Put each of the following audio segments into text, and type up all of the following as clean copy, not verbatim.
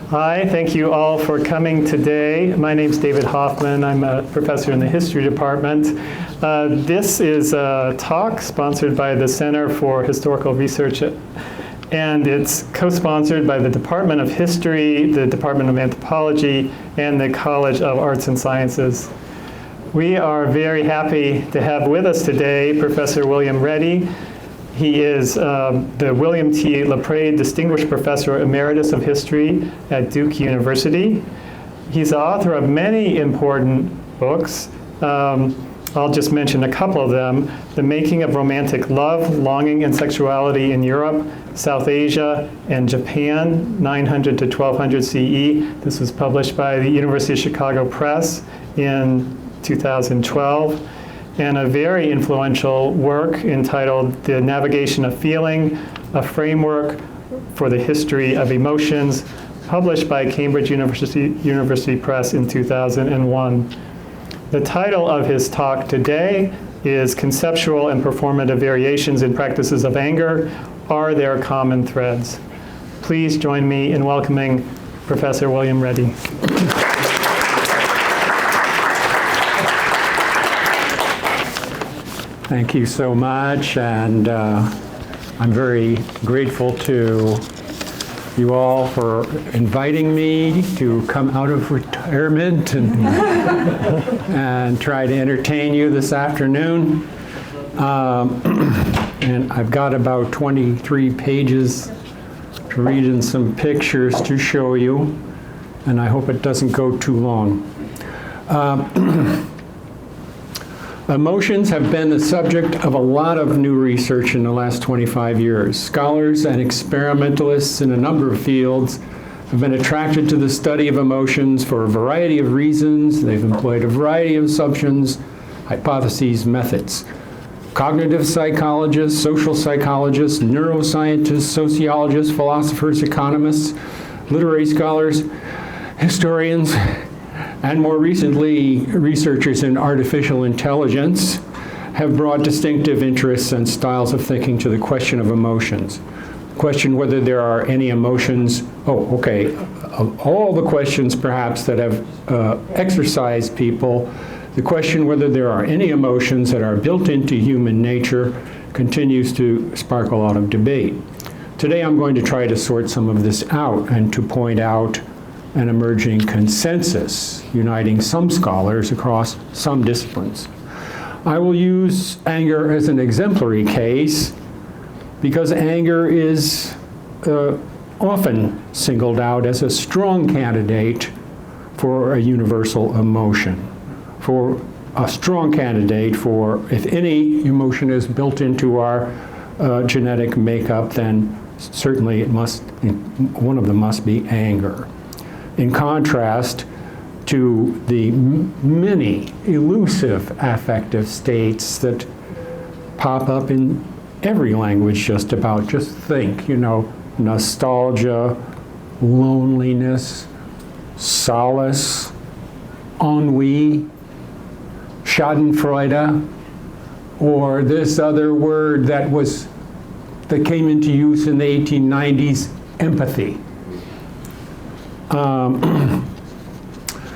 Hi, thank you all for coming today. My name's David Hoffman. I'm a professor in the history department. This is a talk sponsored by the Center for Historical Research, and it's co-sponsored by the Department of History, the Department of Anthropology, and the College of Arts and Sciences. We are very happy to have with us today Professor William Reddy. He is the William T. Laprade Distinguished Professor Emeritus of History at Duke University. He's the author of many important books. I'll just mention a couple of them. The Making of Romantic Love, Longing and Sexuality in Europe, South Asia, and Japan, 900 to 1200 CE. This was published by the University of Chicago Press in 2012. And a very influential work entitled The Navigation of Feeling, a Framework for the History of Emotions, published by Cambridge University Press in 2001. The title of his talk today is Conceptual and Performative Variations in Practices of Anger. Are there common threads? Please join me in welcoming Professor William Reddy. Thank you so much, and I'm very grateful to you all for inviting me to come out of retirement and try to entertain you this afternoon. And I've got about 23 pages to read and some pictures to show you, and I hope it doesn't go too long. Emotions have been the subject of a lot of new research in the last 25 years. Scholars and experimentalists in a number of fields have been attracted to the study of emotions for a variety of reasons. They've employed a variety of assumptions, hypotheses, methods. Cognitive psychologists, social psychologists, neuroscientists, sociologists, philosophers, economists, literary scholars, historians, and more recently, researchers in artificial intelligence have brought distinctive interests and styles of thinking to the question of emotions. Question whether there are any emotions, of all the questions perhaps that have exercised people, the question whether there are any emotions that are built into human nature continues to spark a lot of debate. Today I'm going to try to sort some of this out and to point out an emerging consensus uniting some scholars across some disciplines. I will use anger as an exemplary case because anger is often singled out as a strong candidate for a universal emotion, for a strong candidate for if any emotion is built into our genetic makeup, then certainly one of them must be anger. In contrast to the many elusive affective states that pop up in every language just about. Just think, nostalgia, loneliness, solace, ennui, schadenfreude, or this other word that came into use in the 1890s, empathy.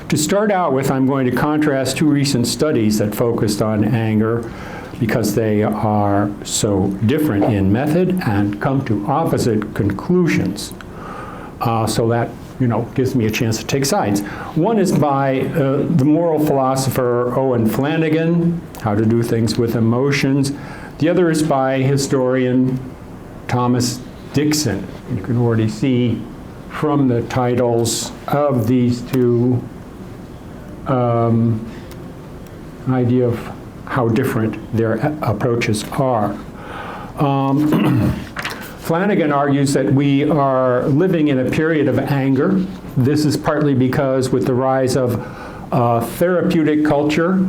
To start out with, I'm going to contrast two recent studies that focused on anger because they are so different in method and come to opposite conclusions. So that, gives me a chance to take sides. One is by the moral philosopher Owen Flanagan, How to Do Things with Emotions. The other is by historian Thomas Dixon. You can already see from the titles of these two idea of how different their approaches are. Flanagan argues that we are living in a period of anger. This is partly because with the rise of therapeutic culture,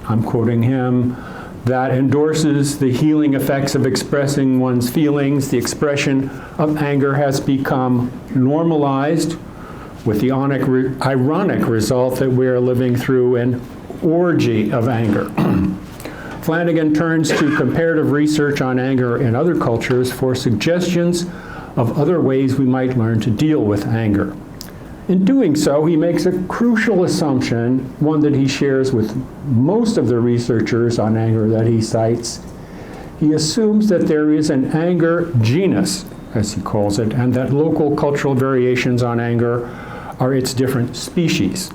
I'm quoting him, that endorses the healing effects of expressing one's feelings, the expression of anger has become normalized, with the ironic result that we are living through an orgy of anger. Flanagan turns to comparative research on anger in other cultures for suggestions of other ways we might learn to deal with anger. In doing so, he makes a crucial assumption, one that he shares with most of the researchers on anger that he cites. He assumes that there is an anger genus, as he calls it, and that local cultural variations on anger are its different species.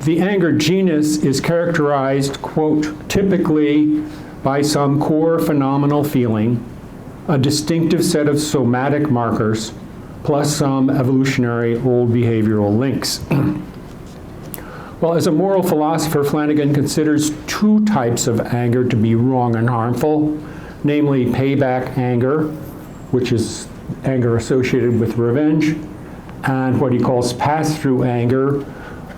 The anger genus is characterized, quote, typically by some core phenomenal feeling, a distinctive set of somatic markers, plus some evolutionary old behavioral links. Well, as a moral philosopher, Flanagan considers two types of anger to be wrong and harmful, namely payback anger, which is anger associated with revenge, and what he calls pass-through anger,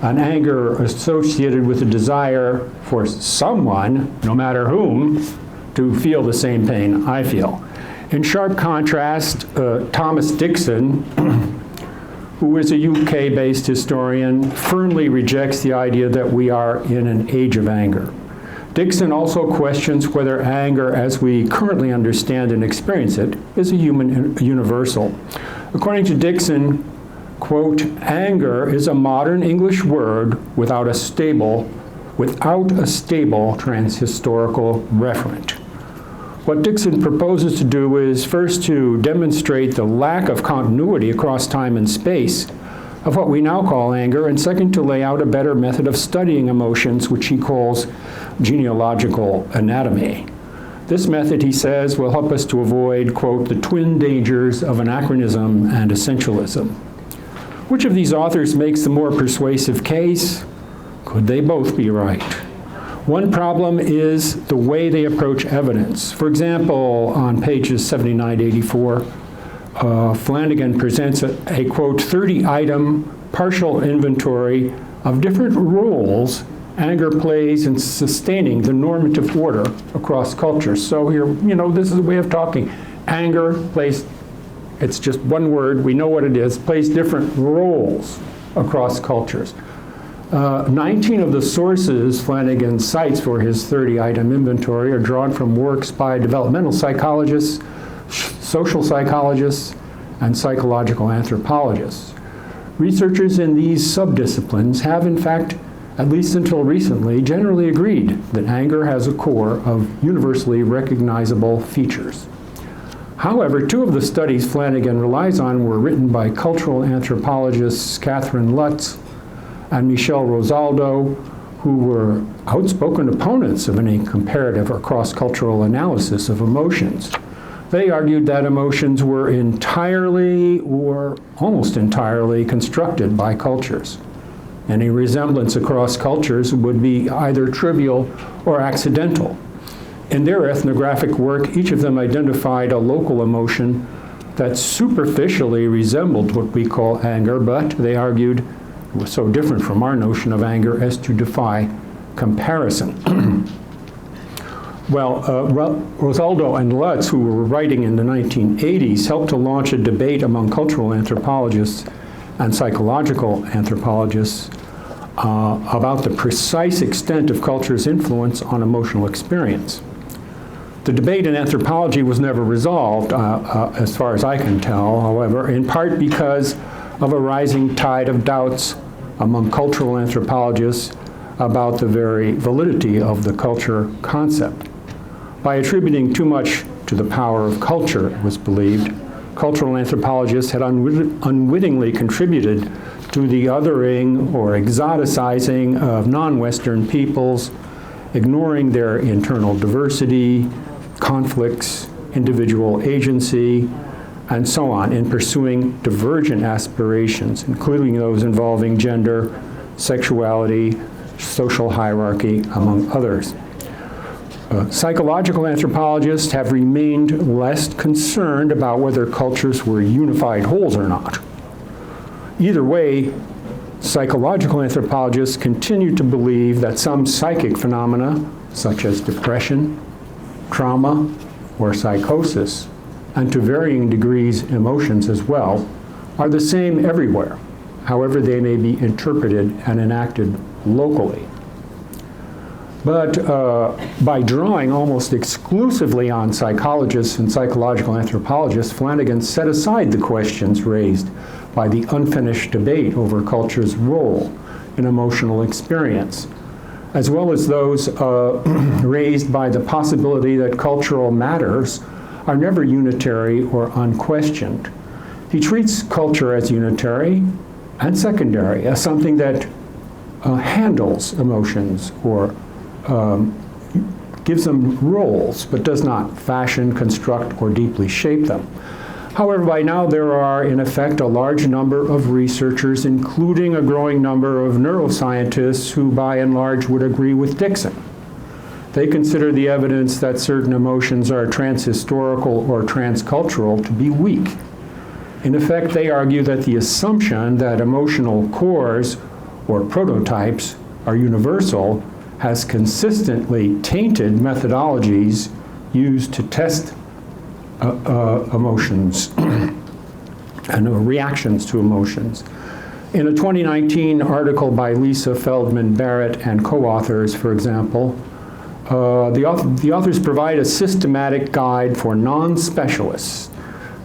an anger associated with a desire for someone, no matter whom, to feel the same pain I feel. In sharp contrast, Thomas Dixon, who is a UK-based historian, firmly rejects the idea that we are in an age of anger. Dixon also questions whether anger, as we currently understand and experience it, is a human universal. According to Dixon, quote, anger is a modern English word without a stable transhistorical referent. What Dixon proposes to do is first to demonstrate the lack of continuity across time and space of what we now call anger, and second, to lay out a better method of studying emotions, which he calls genealogical anatomy. This method, he says, will help us to avoid, quote, the twin dangers of anachronism and essentialism. Which of these authors makes the more persuasive case? Could they both be right? One problem is the way they approach evidence. For example, on pages 79 to 84, Flanagan presents a quote, 30-item partial inventory of different roles anger plays in sustaining the normative order across cultures. So here, this is a way of talking. Anger plays, it's just one word, we know what it is, plays different roles across cultures. 19 of the sources Flanagan cites for his 30-item inventory are drawn from works by developmental psychologists, social psychologists, and psychological anthropologists. Researchers in these subdisciplines have, in fact, at least until recently, generally agreed that anger has a core of universally recognizable features. However, two of the studies Flanagan relies on were written by cultural anthropologists Catherine Lutz and Michel Rosaldo, who were outspoken opponents of any comparative or cross-cultural analysis of emotions. They argued that emotions were entirely or almost entirely constructed by cultures. Any resemblance across cultures would be either trivial or accidental. In their ethnographic work, each of them identified a local emotion that superficially resembled what we call anger, but they argued it was so different from our notion of anger as to defy comparison. Well, Rosaldo and Lutz, who were writing in the 1980s, helped to launch a debate among cultural anthropologists and psychological anthropologists about the precise extent of culture's influence on emotional experience. The debate in anthropology was never resolved, as far as I can tell, however, in part because of a rising tide of doubts among cultural anthropologists about the very validity of the culture concept. By attributing too much to the power of culture, it was believed, cultural anthropologists had unwittingly contributed to the othering or exoticizing of non-Western peoples, ignoring their internal diversity, conflicts, individual agency, and so on, in pursuing divergent aspirations, including those involving gender, sexuality, social hierarchy, among others. Psychological anthropologists have remained less concerned about whether cultures were unified wholes or not. Either way, psychological anthropologists continue to believe that some psychic phenomena, such as depression, trauma, or psychosis, and to varying degrees emotions as well, are the same everywhere, however they may be interpreted and enacted locally. But by drawing almost exclusively on psychologists and psychological anthropologists, Flanagan set aside the questions raised by the unfinished debate over culture's role in emotional experience, as well as those raised by the possibility that cultural matters are never unitary or unquestioned. He treats culture as unitary and secondary, as something that handles emotions or gives them roles, but does not fashion, construct, or deeply shape them. However, by now there are, in effect, a large number of researchers, including a growing number of neuroscientists, who by and large would agree with Dixon. They consider the evidence that certain emotions are transhistorical or transcultural to be weak. In effect, they argue that the assumption that emotional cores or prototypes are universal has consistently tainted methodologies used to test emotions and reactions to emotions. In a 2019 article by Lisa Feldman Barrett and co-authors, for example, the authors provide a systematic guide for non-specialists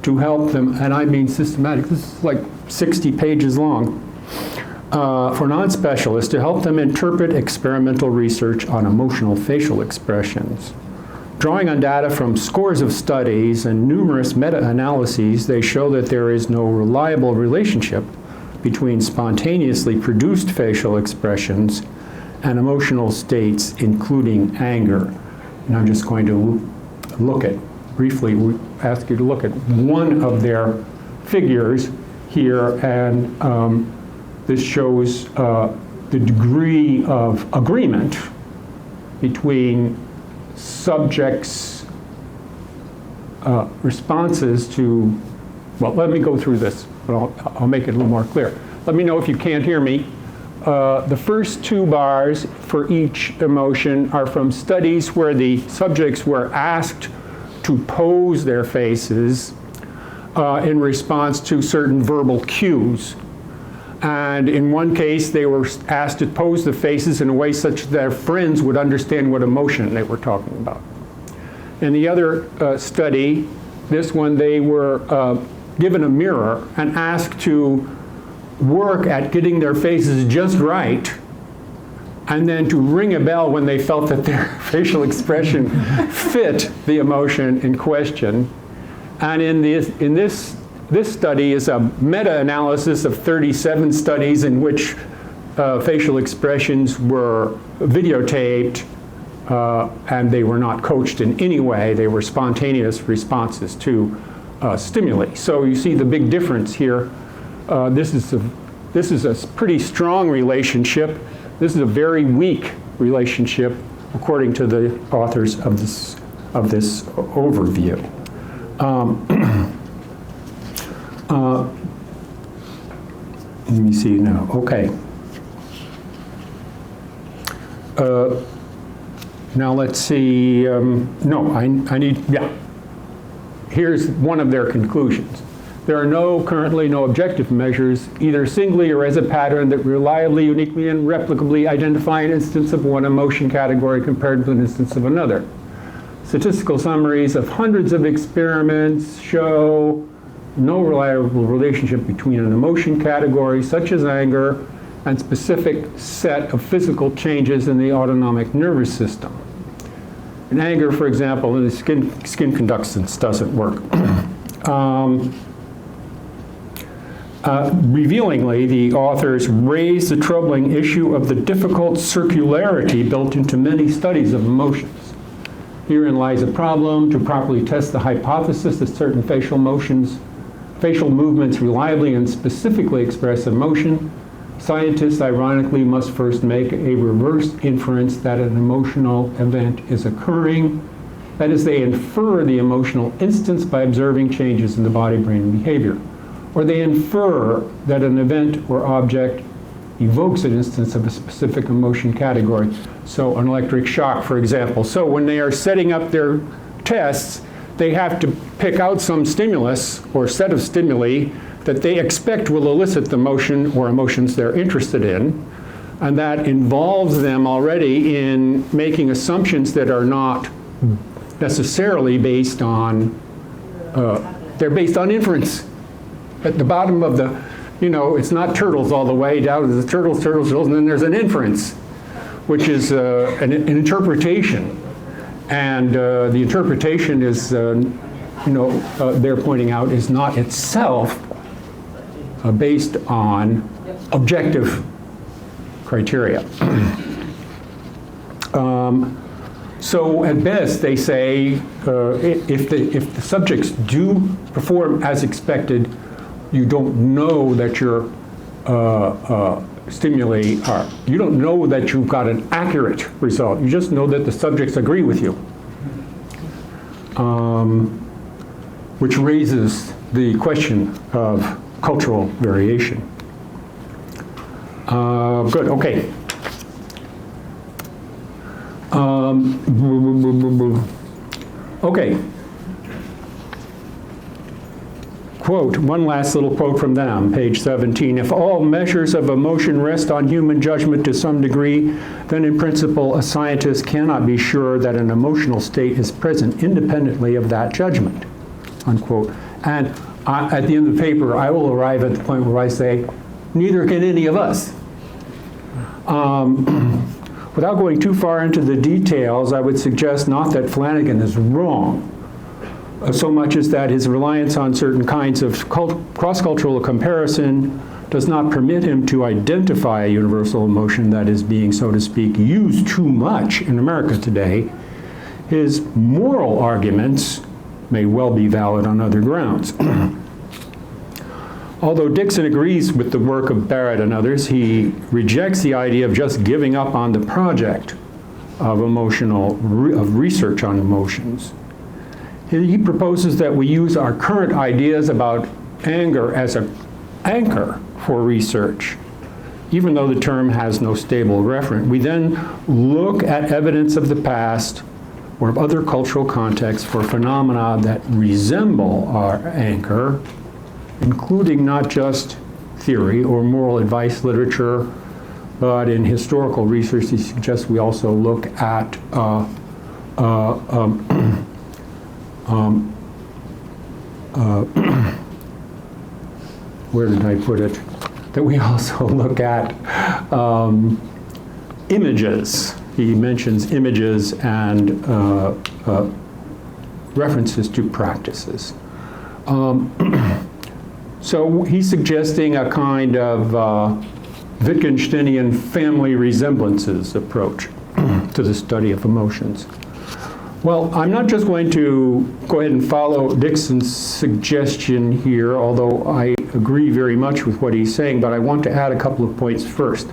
to help them, and I mean systematic, this is like 60 pages long, for non-specialists to help them interpret experimental research on emotional facial expressions. Drawing on data from scores of studies and numerous meta-analyses, they show that there is no reliable relationship between spontaneously produced facial expressions and emotional states, including anger. And I'm just going to look at, briefly, ask you to look at one of their figures here, and this shows the degree of agreement between subjects' responses to, well, let me go through this, but I'll make it a little more clear. Let me know if you can't hear me. The first two bars for each emotion are from studies where the subjects were asked to pose their faces in response to certain verbal cues. And in one case, they were asked to pose the faces in a way such that their friends would understand what emotion they were talking about. In the other study, this one, they were given a mirror and asked to work at getting their faces just right, and then to ring a bell when they felt that their facial expression fit the emotion in question. And in this study is a meta-analysis of 37 studies in which facial expressions were videotaped, and they were not coached in any way. They were spontaneous responses to stimuli. So you see the big difference here. This is a pretty strong relationship. This is a very weak relationship, according to the authors of this overview. Let me see now. Okay. Now let's see. No, I need. Yeah. Here's one of their conclusions. There are currently no objective measures, either singly or as a pattern, that reliably, uniquely, and replicably identify an instance of one emotion category compared to an instance of another. Statistical summaries of hundreds of experiments show no reliable relationship between an emotion category, such as anger, and specific set of physical changes in the autonomic nervous system. In anger, for example, the skin conductance doesn't work. Revealingly, the authors raise the troubling issue of the difficult circularity built into many studies of emotions. Herein lies a problem. To properly test the hypothesis that certain facial movements reliably and specifically express emotion, scientists ironically must first make a reverse inference that an emotional event is occurring. That is, they infer the emotional instance by observing changes in the body, brain, and behavior. Or they infer that an event or object evokes an instance of a specific emotion category. So an electric shock, for example. So when they are setting up their tests, they have to pick out some stimulus or set of stimuli that they expect will elicit the emotion or emotions they're interested in. And that involves them already in making assumptions that are not necessarily based on, they're based on inference. At the bottom of it's not turtles all the way down to the turtles, and then there's an inference, which is an interpretation. And the interpretation is, they're pointing out, is not itself based on objective criteria. So at best, they say, if the subjects do perform as expected, you don't know that your stimuli are, you don't know that you've got an accurate result. You just know that the subjects agree with you, which raises the question of cultural variation. Good, okay. Okay. Quote, one last little quote from them, page 17. If all measures of emotion rest on human judgment to some degree, then in principle a scientist cannot be sure that an emotional state is present independently of that judgment, unquote. And at the end of the paper, I will arrive at the point where I say, neither can any of us. Without going too far into the details, I would suggest not that Flanagan is wrong, so much as that his reliance on certain kinds of cross-cultural comparison does not permit him to identify a universal emotion that is being, so to speak, used too much in America today. His moral arguments may well be valid on other grounds. Although Dixon agrees with the work of Barrett and others, he rejects the idea of just giving up on the project of research on emotions. He proposes that we use our current ideas about anger as an anchor for research, even though the term has no stable referent. We then look at evidence of the past or of other cultural contexts for phenomena that resemble our anchor, including not just theory or moral advice literature, but in historical research, he suggests we also look at where did I put it? That we also look at images. He mentions images and references to practices. So he's suggesting a kind of Wittgensteinian family resemblances approach to the study of emotions. Well, I'm not just going to go ahead and follow Dixon's suggestion here, although I agree very much with what he's saying, but I want to add a couple of points first,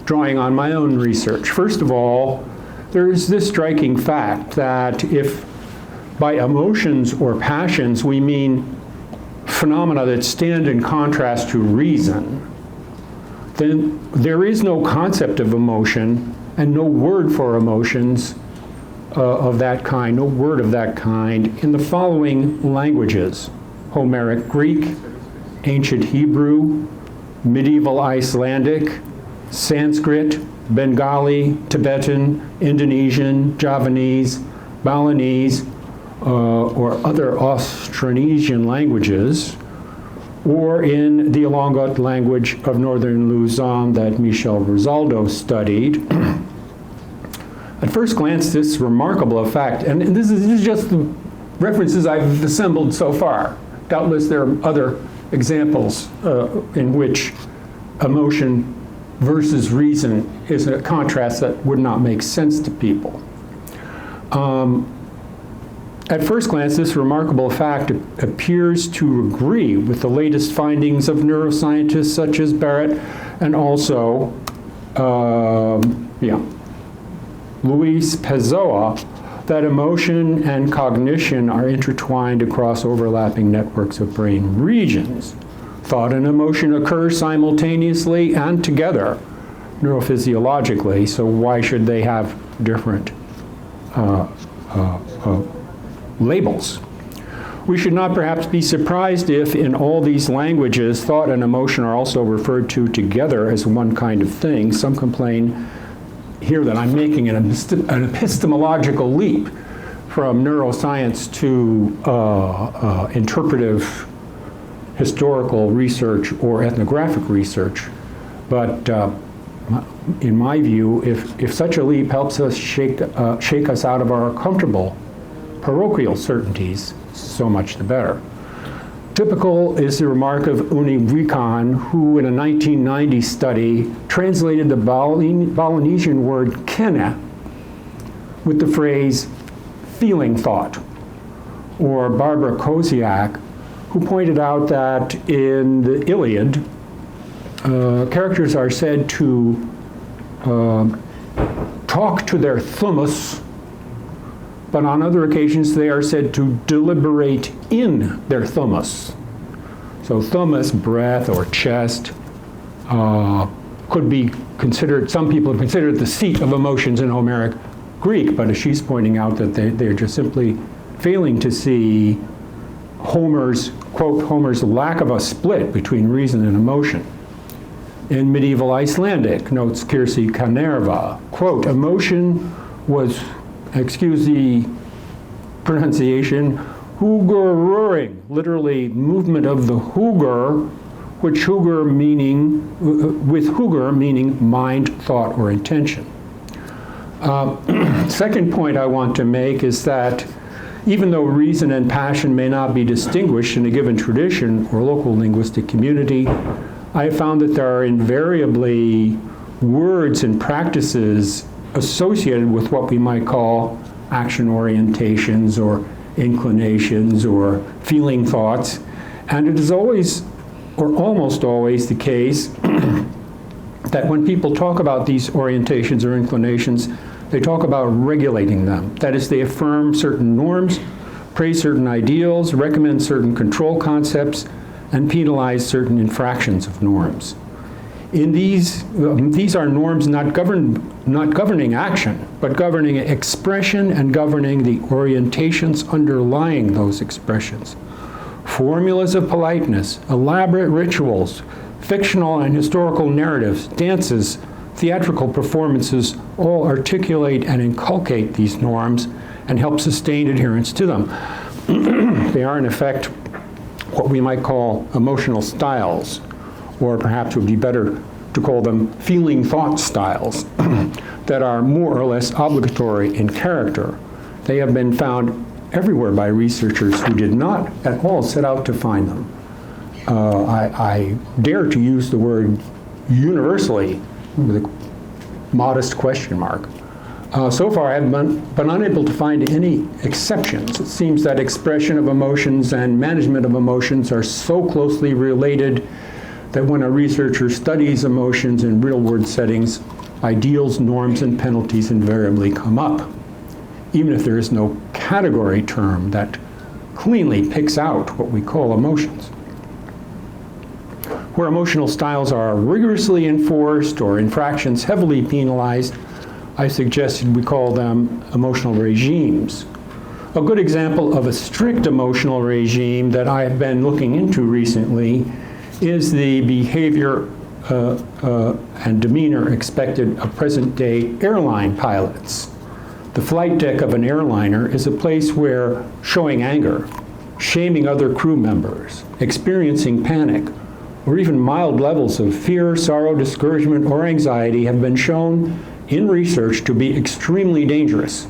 drawing on my own research. First of all, there's this striking fact that if by emotions or passions we mean phenomena that stand in contrast to reason, then there is no concept of emotion and no word for emotions of that kind, no word of that kind in the following languages: Homeric Greek, ancient Hebrew, medieval Icelandic, Sanskrit, Bengali, Tibetan, Indonesian, Javanese, Balinese, or other Austronesian languages, or in the Ilongot language of northern Luzon that Michel Rosaldo studied. At first glance, this remarkable fact, and this is just the references I've assembled so far. Doubtless there are other examples in which emotion versus reason is a contrast that would not make sense to people. At first glance, this remarkable fact appears to agree with the latest findings of neuroscientists such as Barrett and also, Luis Pessoa, that emotion and cognition are intertwined across overlapping networks of brain regions. Thought and emotion occur simultaneously and together neurophysiologically, so why should they have different labels? We should not perhaps be surprised if in all these languages thought and emotion are also referred to together as one kind of thing. Some complain here that I'm making an epistemological leap from neuroscience to interpretive historical research or ethnographic research. But in my view, if such a leap helps us shake us out of our comfortable parochial certainties, so much the better. Typical is the remark of Uni Vikan, who in a 1990 study translated the Polynesian word kena with the phrase feeling thought. Or Barbara Koziak, who pointed out that in the Iliad, characters are said to talk to their thumos, but on other occasions they are said to deliberate in their thumos. So thumos, breath or chest, could be considered, some people have considered the seat of emotions in Homeric Greek, but as she's pointing out that they're just simply failing to see Homer's, quote, Homer's lack of a split between reason and emotion. In medieval Icelandic, notes Kirsi Kanerva, quote, emotion was, excuse the pronunciation, hugurring, literally movement of the hugur, with hugur meaning mind, thought, or intention. Second point I want to make is that even though reason and passion may not be distinguished in a given tradition or local linguistic community, I have found that there are invariably words and practices associated with what we might call action orientations or inclinations or feeling thoughts. And it is always, or almost always, the case that when people talk about these orientations or inclinations, they talk about regulating them. That is, they affirm certain norms, praise certain ideals, recommend certain control concepts, and penalize certain infractions of norms. In these are norms not governing action, but governing expression and governing the orientations underlying those expressions. Formulas of politeness, elaborate rituals, fictional and historical narratives, dances, theatrical performances all articulate and inculcate these norms and help sustain adherence to them. They are, in effect, what we might call emotional styles, or perhaps it would be better to call them feeling thought styles that are more or less obligatory in character. They have been found everywhere by researchers who did not at all set out to find them. I dare to use the word universally with a modest question mark. So far, I have been unable to find any exceptions. It seems that expression of emotions and management of emotions are so closely related that when a researcher studies emotions in real-world settings, ideals, norms, and penalties invariably come up, even if there is no category term that cleanly picks out what we call emotions. Where emotional styles are rigorously enforced or infractions heavily penalized, I suggested we call them emotional regimes. A good example of a strict emotional regime that I have been looking into recently is the behavior and demeanor expected of present-day airline pilots. The flight deck of an airliner is a place where showing anger, shaming other crew members, experiencing panic, or even mild levels of fear, sorrow, discouragement, or anxiety have been shown in research to be extremely dangerous.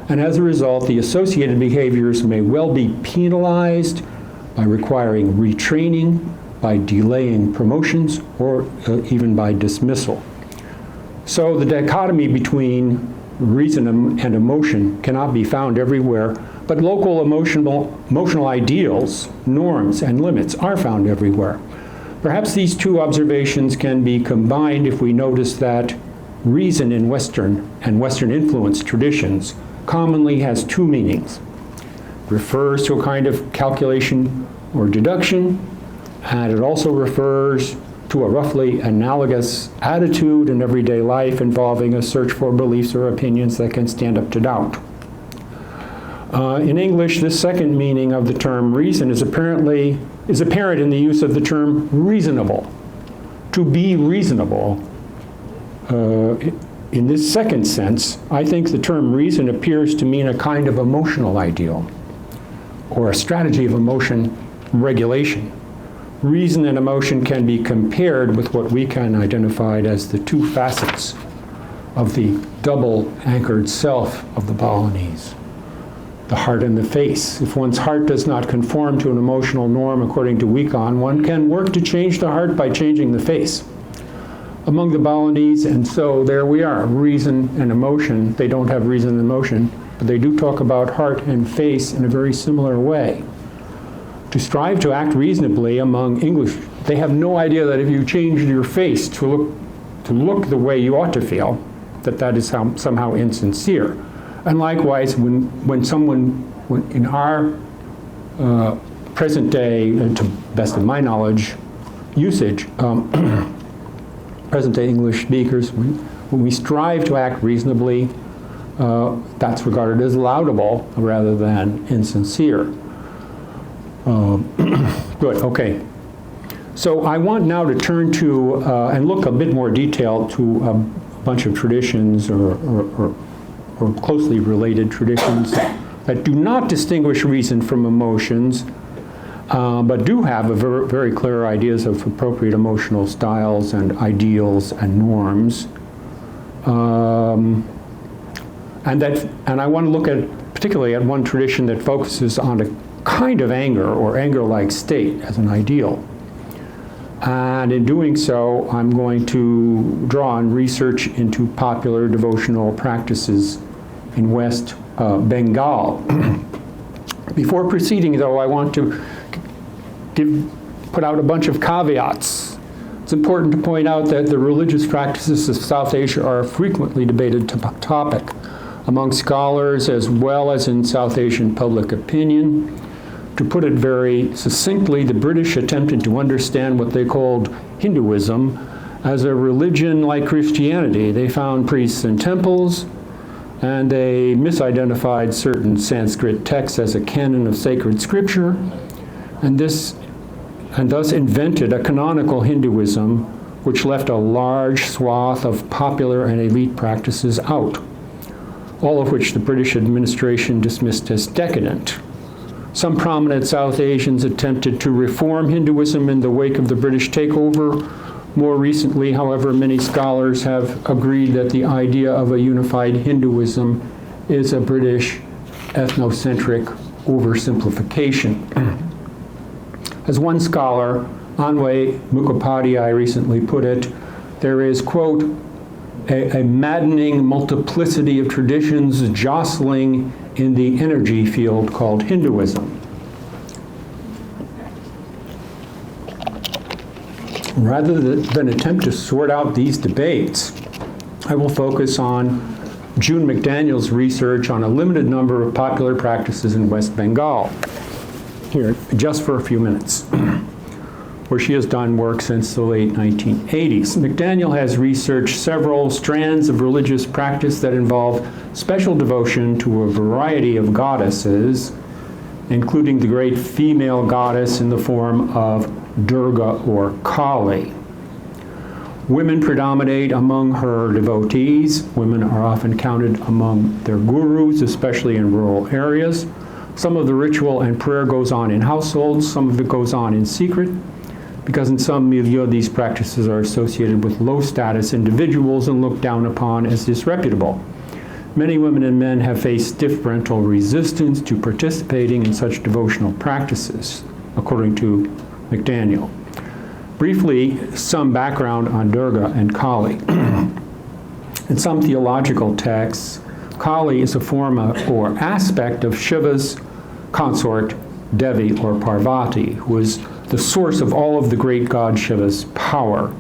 And as a result, the associated behaviors may well be penalized by requiring retraining, by delaying promotions, or even by dismissal. So the dichotomy between reason and emotion cannot be found everywhere, but local emotional ideals, norms, and limits are found everywhere. Perhaps these two observations can be combined if we notice that reason in Western and Western influenced traditions commonly has two meanings. It refers to a kind of calculation or deduction, and it also refers to a roughly analogous attitude in everyday life involving a search for beliefs or opinions that can stand up to doubt. In English, this second meaning of the term reason is apparent in the use of the term reasonable. To be reasonable, in this second sense, I think the term reason appears to mean a kind of emotional ideal or a strategy of emotion regulation, reason and emotion can be compared with what we can identify as the two facets of the double-anchored self of the Balinese, the heart and the face. If one's heart does not conform to an emotional norm according to Wiccan, one can work to change the heart by changing the face. Among the Balinese, and so there we are, reason and emotion. They don't have reason and emotion, but they do talk about heart and face in a very similar way. To strive to act reasonably among English, they have no idea that if you change your face to look the way you ought to feel, that is somehow insincere. And likewise, when in our present day, to best of my knowledge, usage, present day English speakers, when we strive to act reasonably, that's regarded as laudable rather than insincere. Good, okay. So I want now to turn to and look a bit more detailed to a bunch of traditions or closely related traditions that do not distinguish reason from emotions, but do have very clear ideas of appropriate emotional styles and ideals and norms. And I want to look particularly at one tradition that focuses on a kind of anger or anger-like state as an ideal. And in doing so, I'm going to draw on research into popular devotional practices in West Bengal. Before proceeding, though, I want to put out a bunch of caveats. It's important to point out that the religious practices of South Asia are a frequently debated topic among scholars as well as in South Asian public opinion. To put it very succinctly, the British attempted to understand what they called Hinduism as a religion like Christianity. They found priests in temples, and they misidentified certain Sanskrit texts as a canon of sacred scripture, and thus invented a canonical Hinduism which left a large swath of popular and elite practices out, all of which the British administration dismissed as decadent. Some prominent South Asians attempted to reform Hinduism in the wake of the British takeover. More recently, however, many scholars have agreed that the idea of a unified Hinduism is a British ethnocentric oversimplification. As one scholar, Anway Mukhopadhyay, recently put it, there is, quote, a maddening multiplicity of traditions jostling in the energy field called Hinduism. Rather than attempt to sort out these debates, I will focus on June McDaniel's research on a limited number of popular practices in West Bengal. Here, just for a few minutes, where she has done work since the late 1980s. McDaniel has researched several strands of religious practice that involve special devotion to a variety of goddesses, including the great female goddess in the form of Durga or Kali. Women predominate among her devotees. Women are often counted among their gurus, especially in rural areas. Some of the ritual and prayer goes on in households, some of it goes on in secret, because in some milieu these practices are associated with low-status individuals and looked down upon as disreputable. Many women and men have faced stiff parental resistance to participating in such devotional practices, according to McDaniel. Briefly, some background on Durga and Kali. In some theological texts, Kali is a form or aspect of Shiva's consort, Devi or Parvati, who is the source of all of the great god Shiva's power.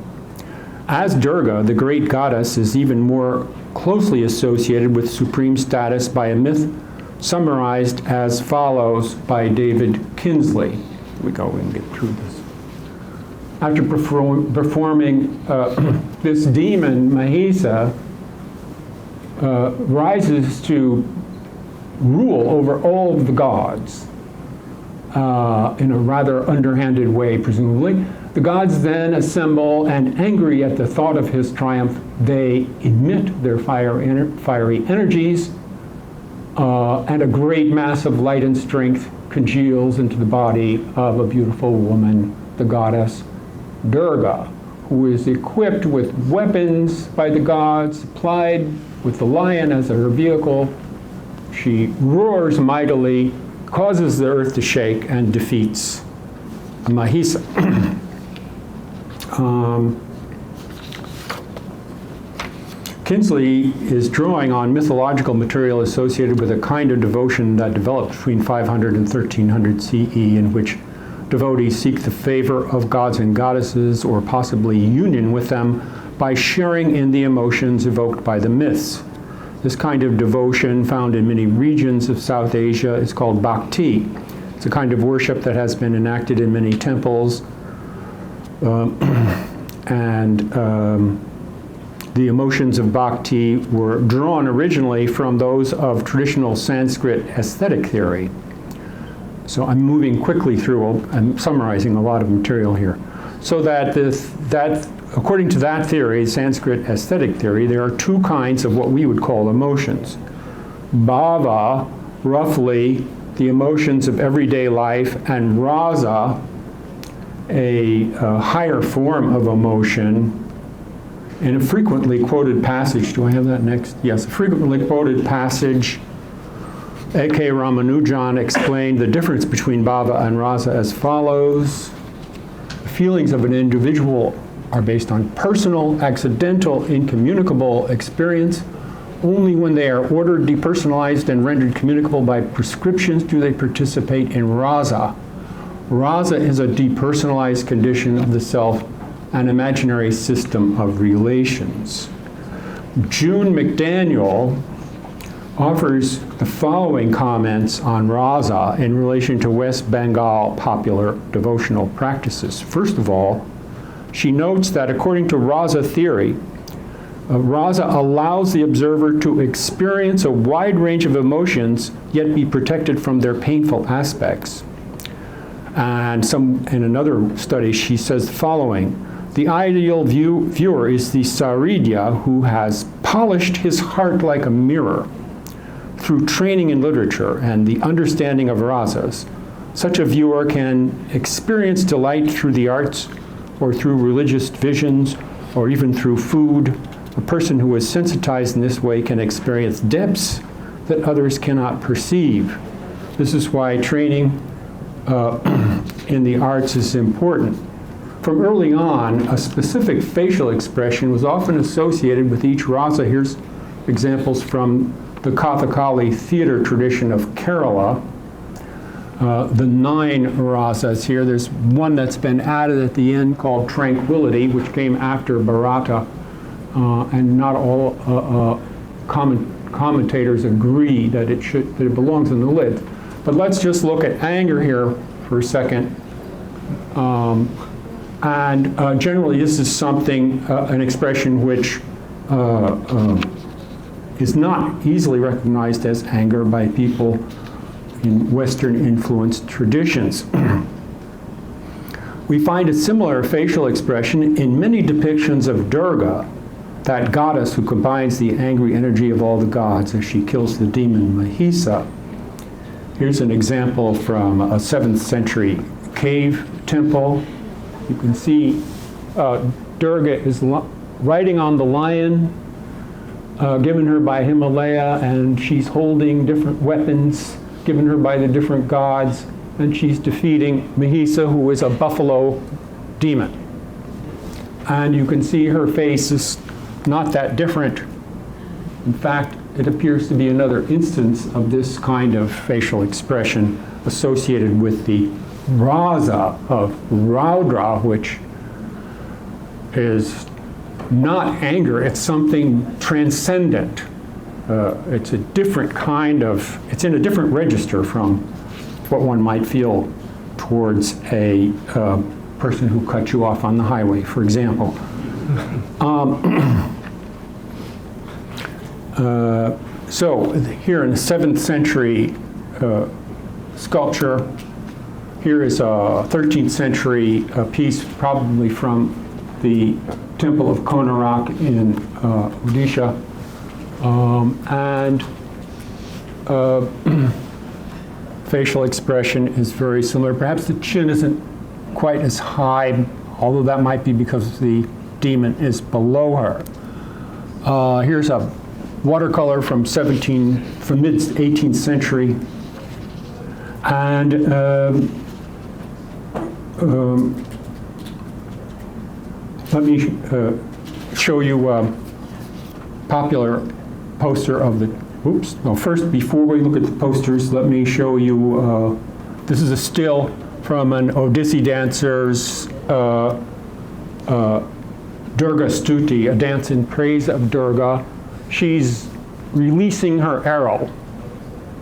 As Durga, the great goddess is even more closely associated with supreme status by a myth summarized as follows by David Kinsley. Here we go, we can get through this. After performing this demon, Mahisa rises to rule over all of the gods in a rather underhanded way, presumably. The gods then assemble, and angry at the thought of his triumph, they emit their fiery energies, and a great mass of light and strength congeals into the body of a beautiful woman the goddess Durga, who is equipped with weapons by the gods, supplied with the lion as her vehicle. She roars mightily, causes the earth to shake, and defeats Mahisa. Kinsley is drawing on mythological material associated with a kind of devotion that developed between 500 and 1300 CE, in which devotees seek the favor of gods and goddesses, or possibly union with them, by sharing in the emotions evoked by the myths. This kind of devotion, found in many regions of South Asia, is called bhakti. It's a kind of worship that has been enacted in many temples, the emotions of bhakti were drawn originally from those of traditional Sanskrit aesthetic theory. So I'm moving quickly through, I'm summarizing a lot of material here. So that according to that theory, Sanskrit aesthetic theory, there are two kinds of what we would call emotions. Bhava, roughly the emotions of everyday life, and rasa, a higher form of emotion. In a frequently quoted passage, do I have that next? Yes, a frequently quoted passage, A.K. Ramanujan explained the difference between bhava and rasa as follows. The feelings of an individual are based on personal, accidental, incommunicable experience. Only when they are ordered, depersonalized, and rendered communicable by prescriptions do they participate in rasa. Rasa is a depersonalized condition of the self, an imaginary system of relations. June McDaniel offers the following comments on rasa in relation to West Bengal popular devotional practices. First of all, she notes that according to rasa theory, rasa allows the observer to experience a wide range of emotions, yet be protected from their painful aspects. And in another study, she says the following: the ideal viewer is the Saridya who has polished his heart like a mirror through training in literature and the understanding of rasas. Such a viewer can experience delight through the arts, or through religious visions, or even through food. A person who is sensitized in this way can experience depths that others cannot perceive. This is why training in the arts is important. From early on, a specific facial expression was often associated with each rasa. Here's examples from the Kathakali theater tradition of Kerala. The 9 rasas here. There's one that's been added at the end called Tranquility, which came after Bharata, and not all commentators agree that it belongs in the lid. But let's just look at anger here for a second. Generally, this is something, an expression which is not easily recognized as anger by people in Western-influenced traditions. We find a similar facial expression in many depictions of Durga, that goddess who combines the angry energy of all the gods as she kills the demon Mahisa. Here's an example from a 7th century cave temple. You can see Durga is riding on the lion given her by Himalaya, and she's holding different weapons given her by the different gods, and she's defeating Mahisa, who is a buffalo demon. And you can see her face is not that different. In fact, it appears to be another instance of this kind of facial expression associated with the rasa of Raudra, which is not anger, it's something transcendent. It's a different kind of, it's in a different register from what one might feel towards a person who cut you off on the highway, for example. So here in the 7th century sculpture, here is a 13th century piece, probably from the Temple of Konarak in Odisha. Facial expression is very similar. Perhaps the chin isn't quite as high, although that might be because the demon is below her. Here's a watercolor from mid-18th century, and let me show you a popular poster of the, first, before we look at the posters, let me show you, this is a still from an Odissi dancer's Durga Stuti, a dance in praise of Durga. She's releasing her arrow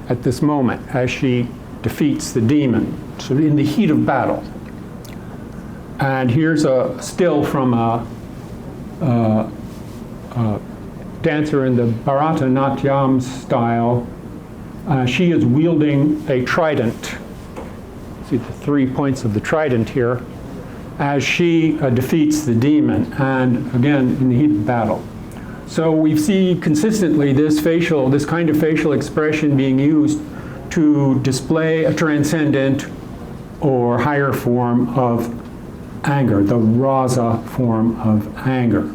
at this moment as she defeats the demon, so in the heat of battle. And here's a still from a dancer in the Bharatanatyam style. She is wielding a trident. See the 3 points of the trident here, as she defeats the demon, and again in the heat of battle. So we see consistently this kind of facial expression being used to display a transcendent or higher form of anger, the rasa form of anger.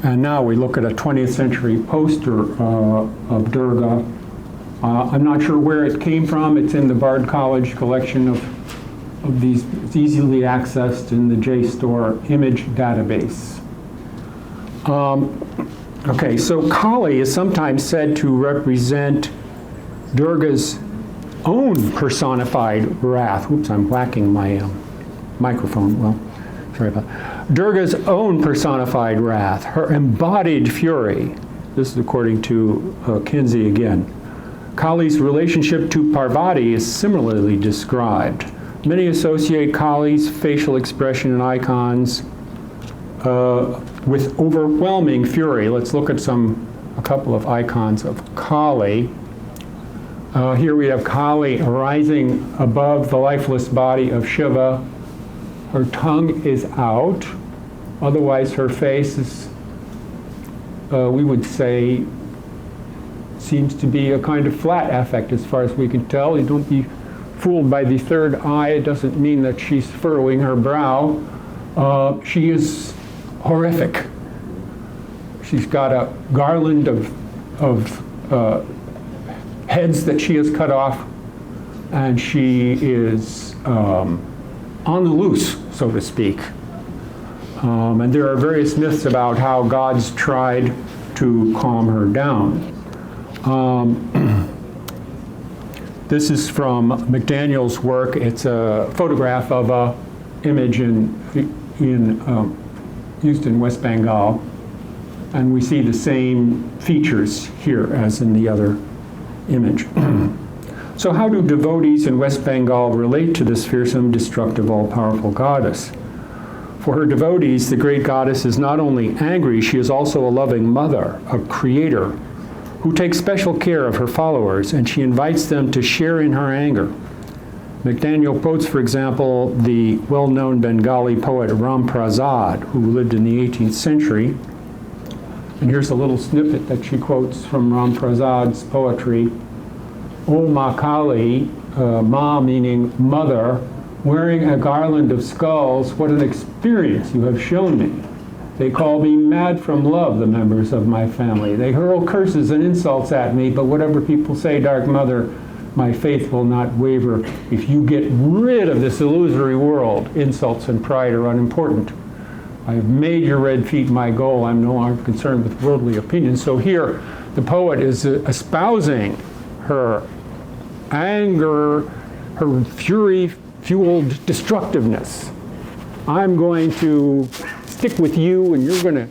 And now we look at a 20th century poster of Durga. I'm not sure where it came from. It's in the Bard College collection of these. It's easily accessed in the JSTOR image database. Okay, so Kali is sometimes said to represent Durga's own personified wrath. Oops, I'm whacking my microphone. Well, sorry about that. Durga's own personified wrath, her embodied fury. This is according to Kinsey again. Kali's relationship to Parvati is similarly described. Many associate Kali's facial expression and icons with overwhelming fury. Let's look at a couple of icons of Kali. Here we have Kali rising above the lifeless body of Shiva. Her tongue is out. Otherwise, her face is, we would say, seems to be a kind of flat affect as far as we can tell. You don't be fooled by the third eye. It doesn't mean that she's furrowing her brow. She is horrific. She's got a garland of heads that she has cut off, and she is on the loose, so to speak. And there are various myths about how gods tried to calm her down. This is from McDaniel's work. It's a photograph of an image used in West Bengal. And we see the same features here as in the other image. So how do devotees in West Bengal relate to this fearsome, destructive, all-powerful goddess? For her devotees, the great goddess is not only angry, she is also a loving mother, a creator, who takes special care of her followers, and she invites them to share in her anger. McDaniel quotes, for example, the well-known Bengali poet Ram Prasad, who lived in the 18th century. And here's a little snippet that she quotes from Ram Prasad's poetry. O Ma Kali, Ma meaning mother, wearing a garland of skulls, what an experience you have shown me. They call me mad from love, the members of my family. They hurl curses and insults at me, but whatever people say, Dark Mother, my faith will not waver. If you get rid of this illusory world, insults and pride are unimportant. I have made your red feet my goal. I'm no longer concerned with worldly opinions. So here, the poet is espousing her anger, her fury-fueled destructiveness. I'm going to stick with you, and you're going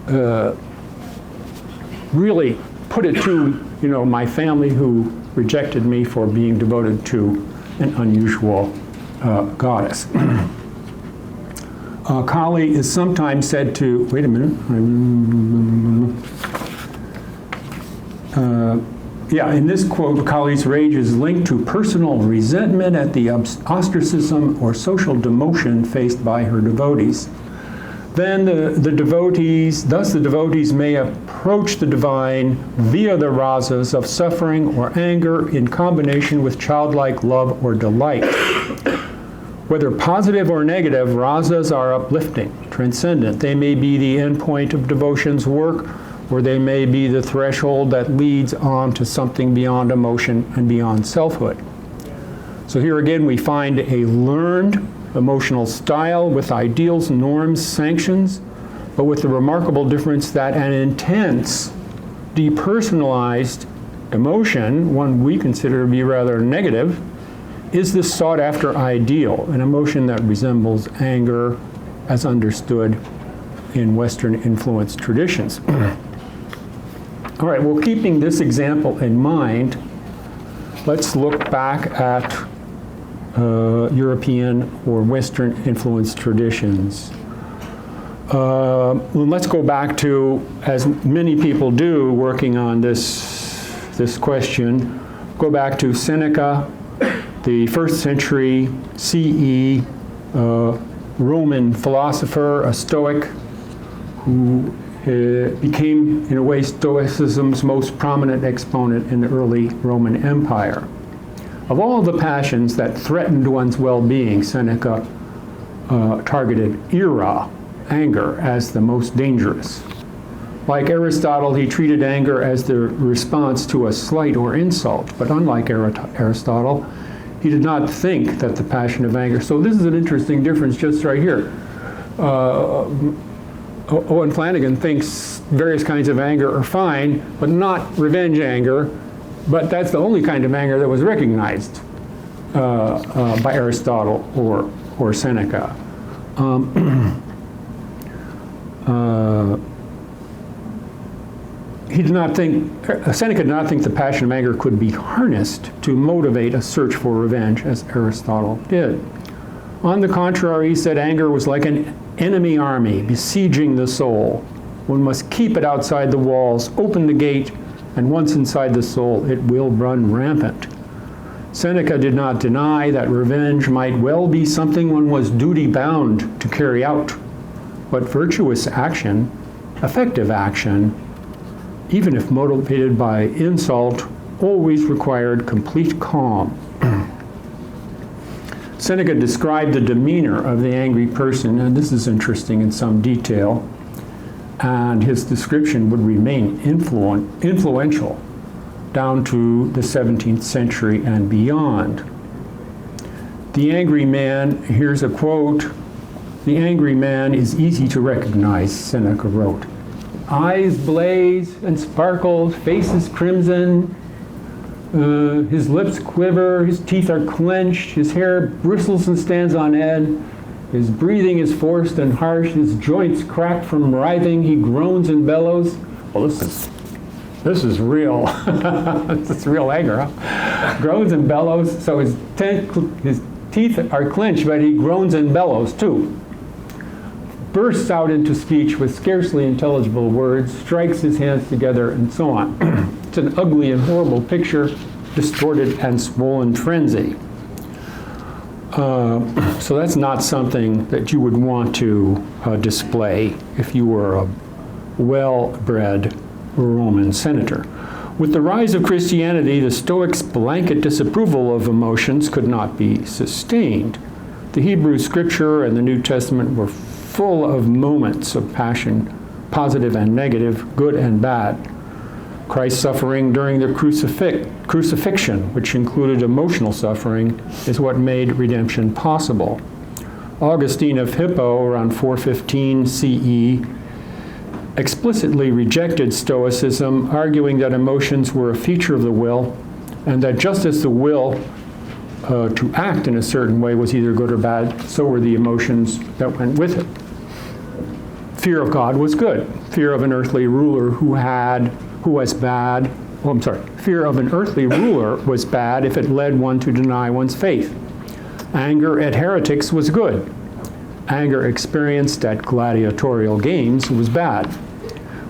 to really put it to, my family who rejected me for being devoted to an unusual goddess. Kali is sometimes said to, wait a minute. In this quote, Kali's rage is linked to personal resentment at the ostracism or social demotion faced by her devotees. Then the devotees may approach the divine via the rasas of suffering or anger in combination with childlike love or delight. Whether positive or negative, rasas are uplifting, transcendent. They may be the end point of devotion's work, or they may be the threshold that leads on to something beyond emotion and beyond selfhood. So here again we find a learned emotional style with ideals, norms, sanctions, but with the remarkable difference that an intense, depersonalized emotion, one we consider to be rather negative, is the sought-after ideal, an emotion that resembles anger as understood in Western-influenced traditions. All right, well, keeping this example in mind, let's look back at European or Western-influenced traditions. Let's go back to, as many people do working on this question, go back to Seneca, the 1st century CE Roman philosopher, a Stoic, who became, in a way, Stoicism's most prominent exponent in the early Roman Empire. Of all the passions that threatened one's well-being, Seneca targeted ira, anger, as the most dangerous. Like Aristotle, he treated anger as the response to a slight or insult, but unlike Aristotle, he did not think that the passion of anger. So this is an interesting difference just right here. Owen Flanagan thinks various kinds of anger are fine, but not revenge anger. But that's the only kind of anger that was recognized by Aristotle or Seneca. Seneca did not think the passion of anger could be harnessed to motivate a search for revenge, as Aristotle did. On the contrary, he said anger was like an enemy army besieging the soul. One must keep it outside the walls, open the gate, and once inside the soul, it will run rampant. Seneca did not deny that revenge might well be something one was duty-bound to carry out, but virtuous action, effective action, even if motivated by insult, always required complete calm. Seneca described the demeanor of the angry person, and this is interesting in some detail, and his description would remain influential down to the 17th century and beyond. The angry man, here's a quote, "The angry man is easy to recognize," Seneca wrote. "Eyes blaze and sparkle, face is crimson, his lips quiver, his teeth are clenched, his hair bristles and stands on end. His breathing is forced and harsh, his joints crack from writhing, he groans and bellows." Well, this is real. This is real anger, huh? Groans and bellows, so his teeth are clenched, but he groans and bellows too. Bursts out into speech with scarcely intelligible words, strikes his hands together, and so on. It's an ugly and horrible picture, distorted and swollen frenzy. So that's not something that you would want to display if you were a well-bred Roman senator. With the rise of Christianity, the Stoics' blanket disapproval of emotions could not be sustained. The Hebrew Scripture and the New Testament were full of moments of passion, positive and negative, good and bad. Christ's suffering during the crucifixion, which included emotional suffering, is what made redemption possible. Augustine of Hippo, around 415 CE, explicitly rejected Stoicism, arguing that emotions were a feature of the will, and that just as the will to act in a certain way was either good or bad, so were the emotions that went with it. Fear of God was good. Fear of an earthly ruler fear of an earthly ruler was bad if it led one to deny one's faith. Anger at heretics was good. Anger experienced at gladiatorial games was bad.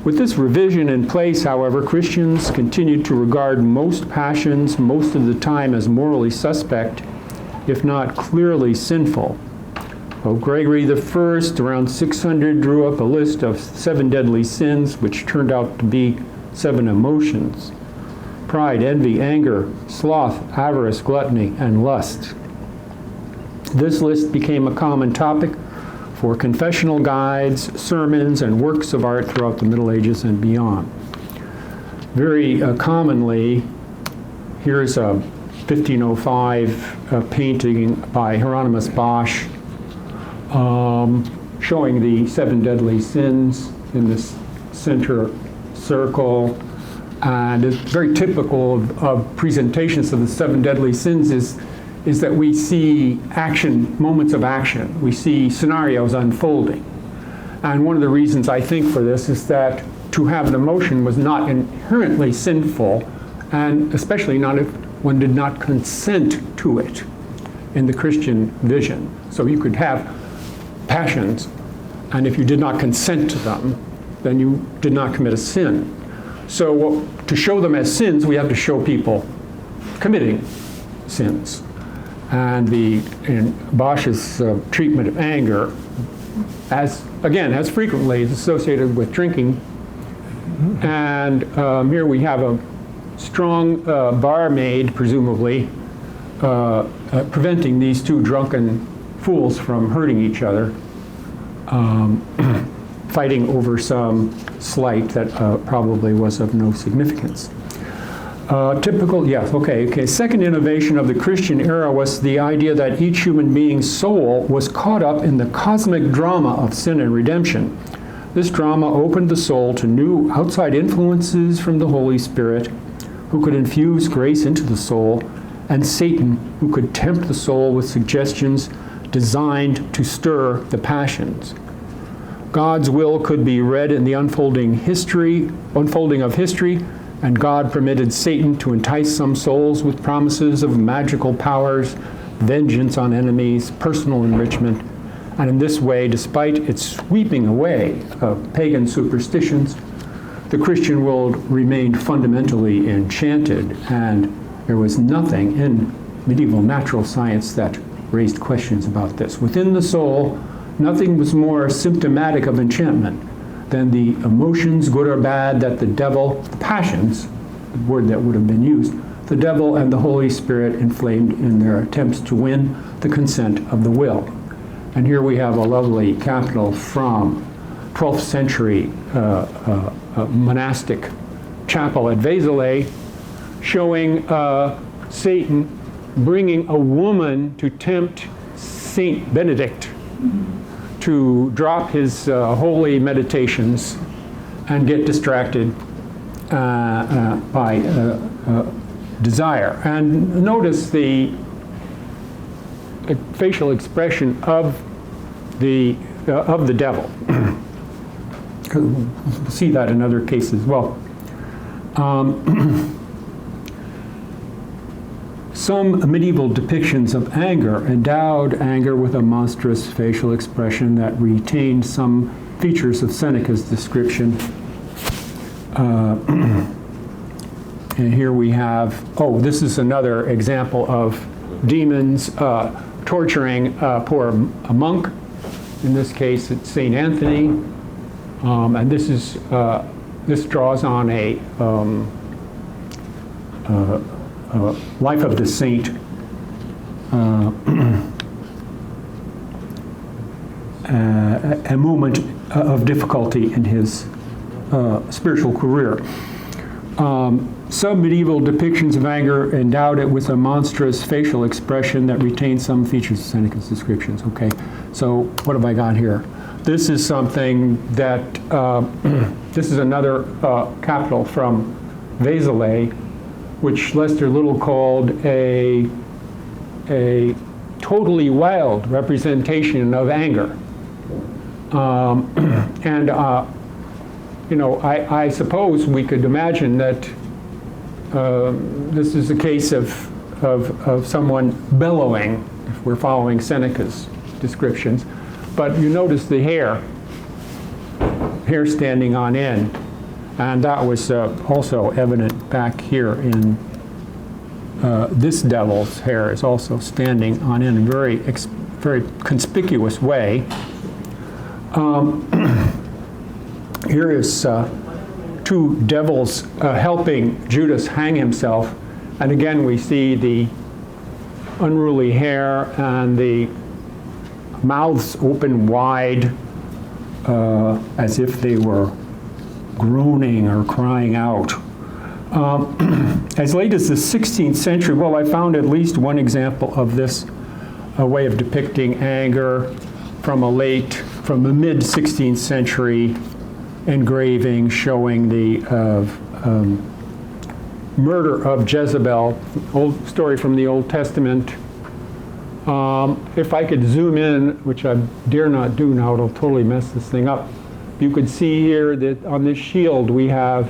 With this revision in place, however, Christians continued to regard most passions most of the time as morally suspect, if not clearly sinful. Pope Gregory I, around 600, drew up a list of 7 deadly sins, which turned out to be 7 emotions: pride, envy, anger, sloth, avarice, gluttony, and lust. This list became a common topic for confessional guides, sermons, and works of art throughout the Middle Ages and beyond. Very commonly, here's a 1505 painting by Hieronymus Bosch showing the 7 deadly sins in this center circle. And it's very typical of presentations of the 7 deadly sins is that we see action, moments of action. We see scenarios unfolding. And one of the reasons I think for this is that to have an emotion was not inherently sinful, and especially not if one did not consent to it in the Christian vision. So you could have passions, and if you did not consent to them, then you did not commit a sin. So to show them as sins, we have to show people committing sins. And in Bosch's treatment of anger, as frequently is associated with drinking. And here we have a strong barmaid, presumably, preventing these 2 drunken fools from hurting each other, fighting over some slight that probably was of no significance. Second innovation of the Christian era was the idea that each human being's soul was caught up in the cosmic drama of sin and redemption. This drama opened the soul to new outside influences from the Holy Spirit, who could infuse grace into the soul, and Satan, who could tempt the soul with suggestions designed to stir the passions. God's will could be read in the unfolding of history, and God permitted Satan to entice some souls with promises of magical powers, vengeance on enemies, personal enrichment. And in this way, despite its sweeping away of pagan superstitions, the Christian world remained fundamentally enchanted, and there was nothing in medieval natural science that raised questions about this. Within the soul, nothing was more symptomatic of enchantment than the emotions, good or bad, that the devil, the passions, the word that would have been used, the devil and the Holy Spirit inflamed in their attempts to win the consent of the will. And here we have a lovely capital from 12th century monastic chapel at Vézelay, showing Satan bringing a woman to tempt Saint Benedict to drop his holy meditations and get distracted by desire. And notice the facial expression of the devil. We'll see that in other cases as well. Some medieval depictions of anger endowed anger with a monstrous facial expression that retained some features of Seneca's description. And here we have, this is another example of demons torturing a monk. In this case, it's St. Anthony. And this draws on a life of the saint, a moment of difficulty in his spiritual career. Some medieval depictions of anger endowed it with a monstrous facial expression that retained some features of Seneca's descriptions. Okay, so what have I got here? This is something that, this is another capital from Vézelay, which Lester Little called a totally wild representation of anger. I suppose we could imagine that this is a case of someone bellowing, if we're following Seneca's descriptions. But you notice the hair standing on end. And that was also evident back here in this devil's hair is also standing on end, very very conspicuous way. Here is two devils helping Judas hang himself. And again, we see the unruly hair and the mouths open wide as if they were groaning or crying out. As late as the 16th century, well, I found at least one example of this way of depicting anger from a mid 16th century engraving showing the murder of Jezebel, old story from the Old Testament. If I could zoom in, which I dare not do now, it'll totally mess this thing up. You could see here that on this shield we have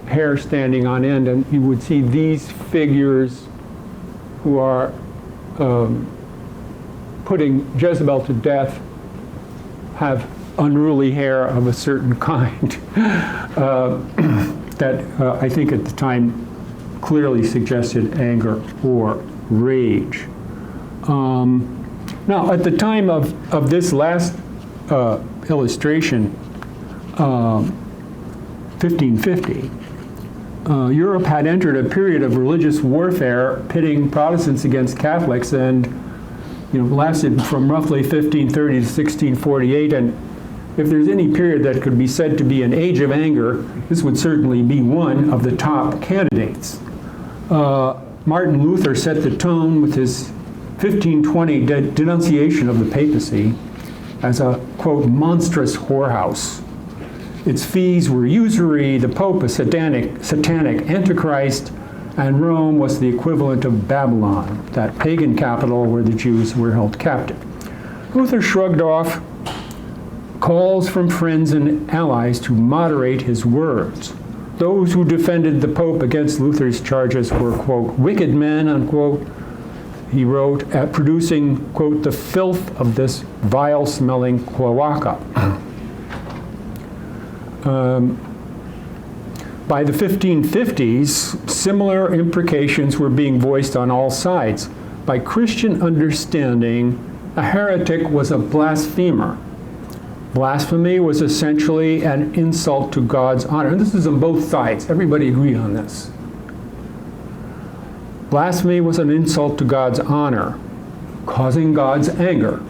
hair standing on end, and you would see these figures who are putting Jezebel to death have unruly hair of a certain kind that I think at the time clearly suggested anger or rage. Now, at the time of this last illustration, 1550, Europe had entered a period of religious warfare pitting Protestants against Catholics, and lasted from roughly 1530 to 1648. And if there's any period that could be said to be an age of anger, this would certainly be one of the top candidates. Martin Luther set the tone with his 1520 denunciation of the papacy as a, quote, monstrous whorehouse. Its fees were usury, the Pope a satanic antichrist, and Rome was the equivalent of Babylon, that pagan capital where the Jews were held captive. Luther shrugged off calls from friends and allies to moderate his words. Those who defended the Pope against Luther's charges were, quote, wicked men, unquote, he wrote, at producing, quote, the filth of this vile-smelling cloaca. By the 1550s, similar imprecations were being voiced on all sides. By Christian understanding, a heretic was a blasphemer. Blasphemy was essentially an insult to God's honor. And this is on both sides. Everybody agreed on this. Blasphemy was an insult to God's honor, causing God's anger.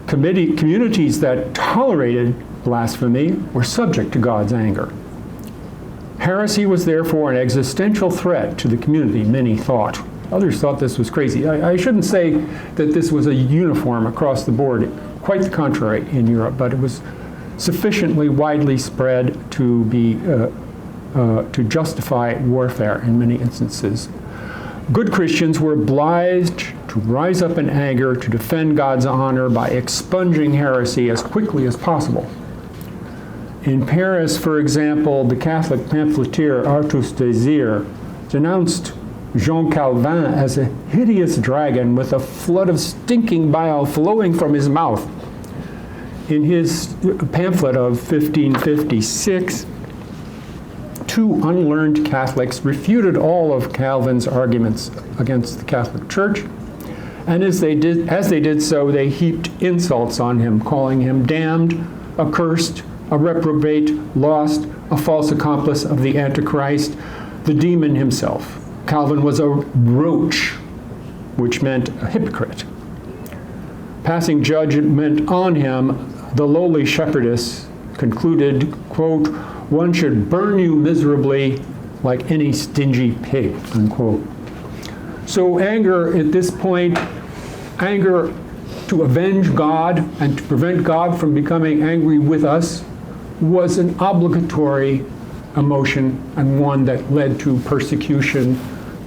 Communities that tolerated blasphemy were subject to God's anger. Heresy was therefore an existential threat to the community, many thought. Others thought this was crazy. I shouldn't say that this was a uniform across the board. Quite the contrary in Europe, but it was sufficiently widely spread to be to justify warfare in many instances. Good Christians were obliged to rise up in anger to defend God's honor by expunging heresy as quickly as possible. In Paris, for example, the Catholic pamphleteer Artus Désir denounced Jean Calvin as a hideous dragon with a flood of stinking bile flowing from his mouth. In his pamphlet of 1556, two unlearned Catholics refuted all of Calvin's arguments against the Catholic Church, and as they did so, they heaped insults on him, calling him damned, accursed, a reprobate, lost, a false accomplice of the Antichrist, the demon himself. Calvin was a roach, which meant a hypocrite. Passing judgment on him, the lowly shepherdess concluded, quote, one should burn you miserably like any stingy pig, unquote. So anger at this point, anger to avenge God and to prevent God from becoming angry with us, was an obligatory emotion and one that led to persecution,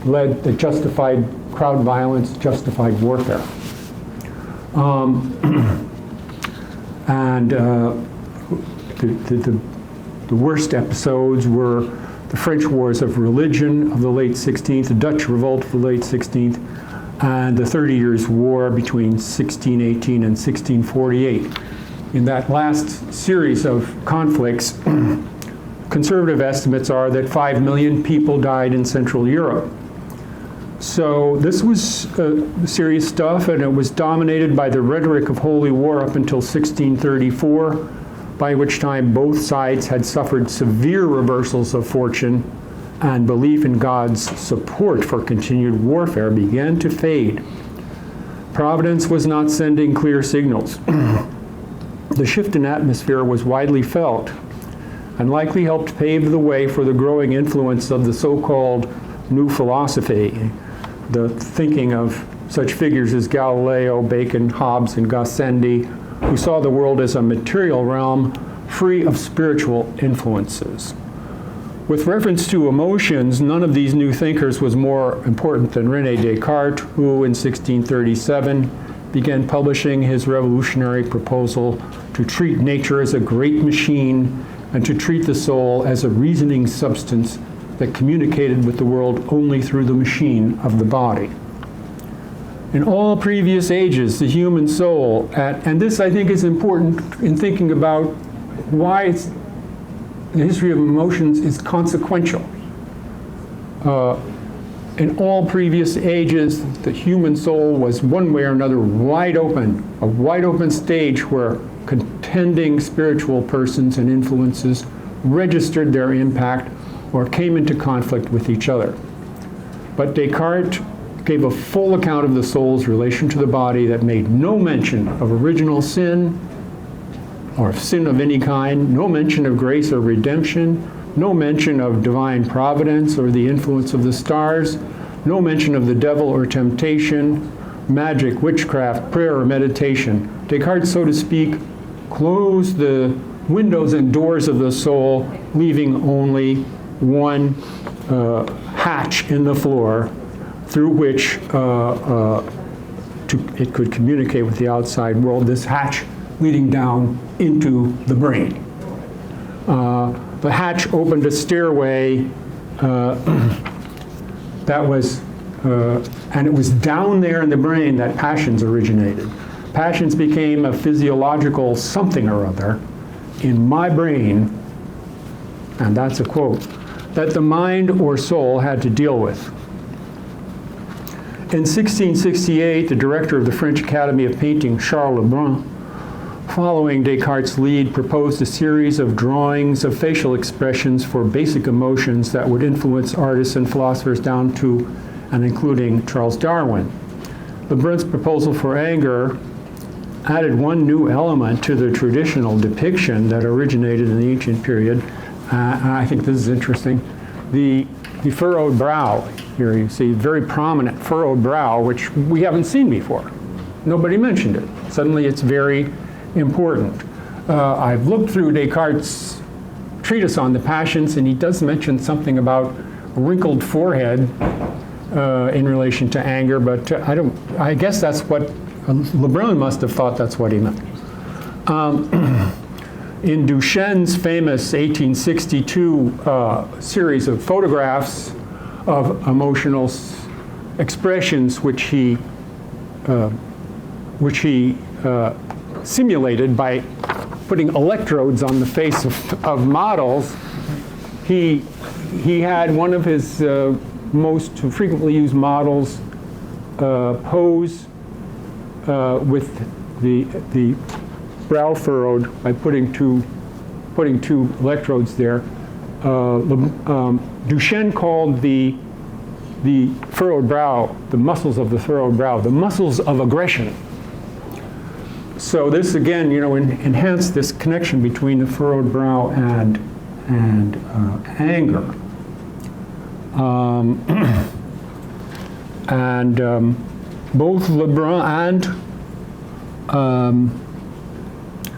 that justified crowd violence, justified warfare. The worst episodes were the French Wars of Religion of the late 16th, the Dutch Revolt of the late 16th, and the 30 Years' War between 1618 and 1648. In that last series of conflicts, conservative estimates are that 5 million people died in Central Europe. So this was serious stuff, and it was dominated by the rhetoric of holy war up until 1634, by which time both sides had suffered severe reversals of fortune, and belief in God's support for continued warfare began to fade. Providence was not sending clear signals. The shift in atmosphere was widely felt, and likely helped pave the way for the growing influence of the so-called New Philosophy, the thinking of such figures as Galileo, Bacon, Hobbes, and Gassendi, who saw the world as a material realm free of spiritual influences. With reference to emotions, none of these new thinkers was more important than René Descartes, who in 1637 began publishing his revolutionary proposal to treat nature as a great machine and to treat the soul as a reasoning substance that communicated with the world only through the machine of the body. In all previous ages, the human soul, and this I think is important in thinking about why the history of emotions is consequential. In all previous ages, the human soul was one way or another wide open, a wide open stage where contending spiritual persons and influences registered their impact or came into conflict with each other. But Descartes gave a full account of the soul's relation to the body that made no mention of original sin or sin of any kind, no mention of grace or redemption, no mention of divine providence or the influence of the stars, no mention of the devil or temptation, magic, witchcraft, prayer, or meditation. Descartes, so to speak, closed the windows and doors of the soul, leaving only one hatch in the floor through which it could communicate with the outside world, this hatch leading down into the brain. The hatch opened a stairway that was, and it was down there in the brain that passions originated. Passions became a physiological something or other in my brain, and that's a quote, that the mind or soul had to deal with. In 1668, the director of the French Academy of Painting, Charles Lebrun, following Descartes' lead, proposed a series of drawings of facial expressions for basic emotions that would influence artists and philosophers down to and including Charles Darwin. Lebrun's proposal for anger added one new element to the traditional depiction that originated in the ancient period. I think this is interesting. The furrowed brow. Here you see very prominent furrowed brow, which we haven't seen before. Nobody mentioned it. Suddenly it's very important. I've looked through Descartes' treatise on the passions, and he does mention something about a wrinkled forehead in relation to anger, but I guess that's what Lebrun must have thought that's what he meant. In Duchenne's famous 1862 series of photographs of emotional expressions, which he simulated by putting electrodes on the face of models, he had one of his most frequently used models pose with the brow furrowed by putting two electrodes there. Duchenne called the furrowed brow, the muscles of the furrowed brow, the muscles of aggression. So this again, enhanced this connection between the furrowed brow and anger. Both Lebrun and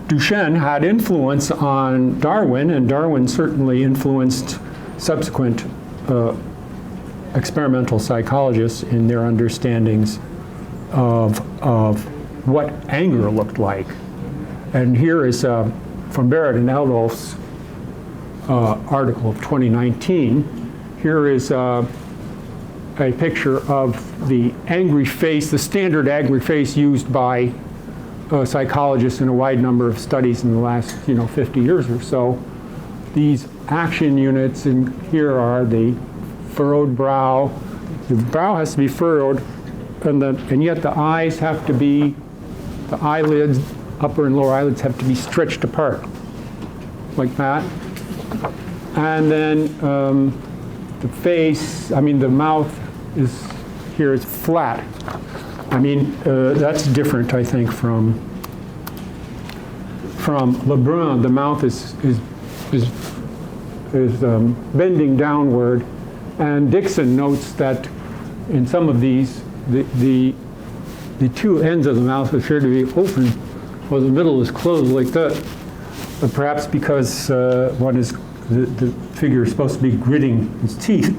Duchenne had influence on Darwin, and Darwin certainly influenced subsequent experimental psychologists in their understandings of what anger looked like. And here is from Barrett and Adolph's article of 2019. Here is a picture of the angry face, the standard angry face used by psychologists in a wide number of studies in the last 50 years or so. These action units in here are the furrowed brow, The brow has to be furrowed, and yet the eyes have to be, the eyelids, upper and lower eyelids have to be stretched apart, like that. And then the face, the mouth is here is flat. That's different, I think, from Lebrun. The mouth is bending downward, and Dixon notes that in some of these, the two ends of the mouth appear to be open, while the middle is closed like that. But perhaps because the figure is supposed to be gritting its teeth.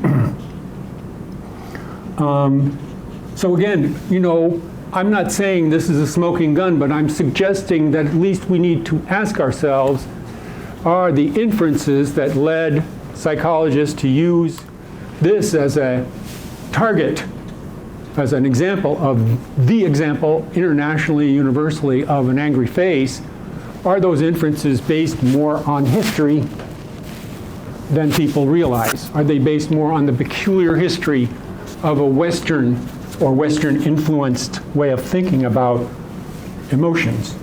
So again, I'm not saying this is a smoking gun, but I'm suggesting that at least we need to ask ourselves, are the inferences that led psychologists to use this as a target, as an example of the example internationally, universally of an angry face, are those inferences based more on history than people realize? Are they based more on the peculiar history of a Western or Western-influenced way of thinking about emotions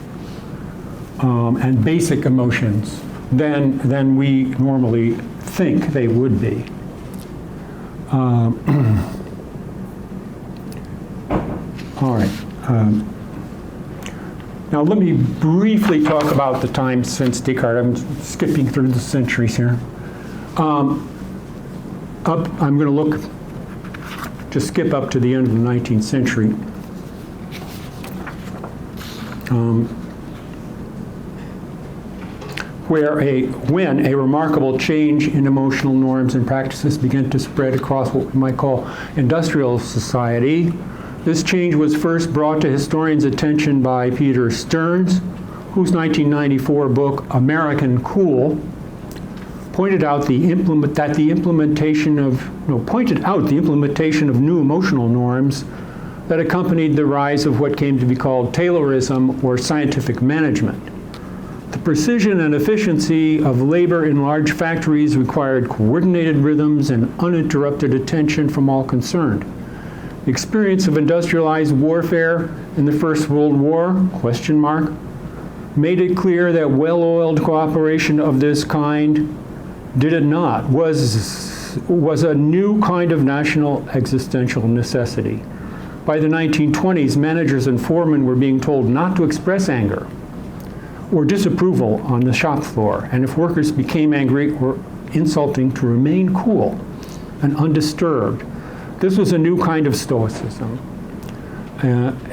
and basic emotions than we normally think they would be? All right. Now let me briefly talk about the time since Descartes. I'm skipping through the centuries here. I'm going to skip up to the end of the 19th century. When a remarkable change in emotional norms and practices began to spread across what we might call industrial society. This change was first brought to historians' attention by Peter Stearns, whose 1994 book, American Cool, pointed out the implementation of new emotional norms that accompanied the rise of what came to be called Taylorism or scientific management. The precision and efficiency of labor in large factories required coordinated rhythms and uninterrupted attention from all concerned. The experience of industrialized warfare in the First World War, made it clear that well-oiled cooperation of this kind was a new kind of national existential necessity. By the 1920s, managers and foremen were being told not to express anger or disapproval on the shop floor, and if workers became angry or insulting, to remain cool and undisturbed. This was a new kind of stoicism,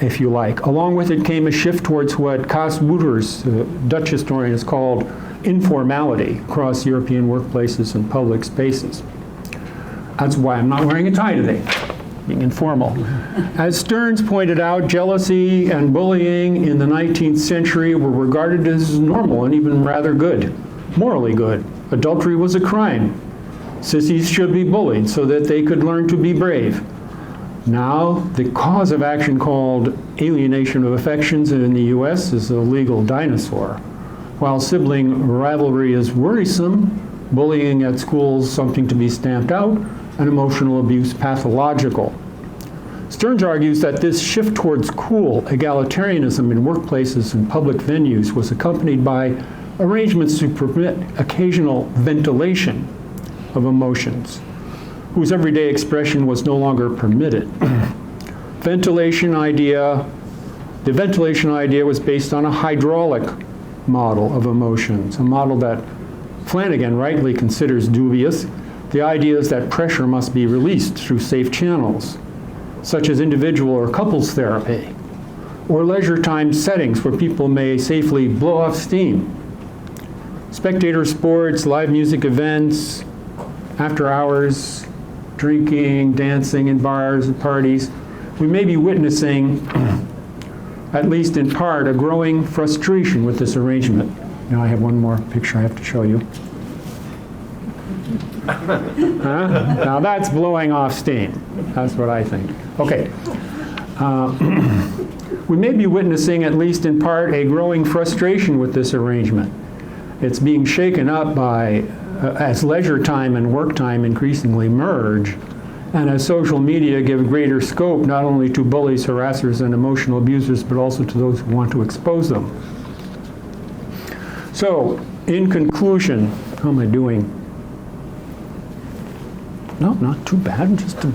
if you like. Along with it came a shift towards what Cas Wouters, Dutch historian, has called informality across European workplaces and public spaces. That's why I'm not wearing a tie today, being informal. As Stearns pointed out, jealousy and bullying in the 19th century were regarded as normal and even rather good, morally good. Adultery was a crime. Sissies should be bullied so that they could learn to be brave. Now, the cause of action called alienation of affections in the US is a legal dinosaur. While sibling rivalry is worrisome, bullying at schools something to be stamped out, and emotional abuse pathological. Stearns argues that this shift towards cool egalitarianism in workplaces and public venues was accompanied by arrangements to permit occasional ventilation of emotions, whose everyday expression was no longer permitted. The ventilation idea was based on a hydraulic model of emotions, a model that Flanagan rightly considers dubious. The idea is that pressure must be released through safe channels, such as individual or couples therapy, or leisure time settings where people may safely blow off steam. Spectator sports, live music events, after hours, drinking, dancing in bars and parties. We may be witnessing, at least in part, a growing frustration with this arrangement. Now I have one more picture I have to show you. Now that's blowing off steam. That's what I think. Okay. We may be witnessing, at least in part, a growing frustration with this arrangement. It's being shaken up by, as leisure time and work time increasingly merge, and as social media give greater scope not only to bullies, harassers, and emotional abusers, but also to those who want to expose them. So, in conclusion, how am I doing? No, not too bad, just a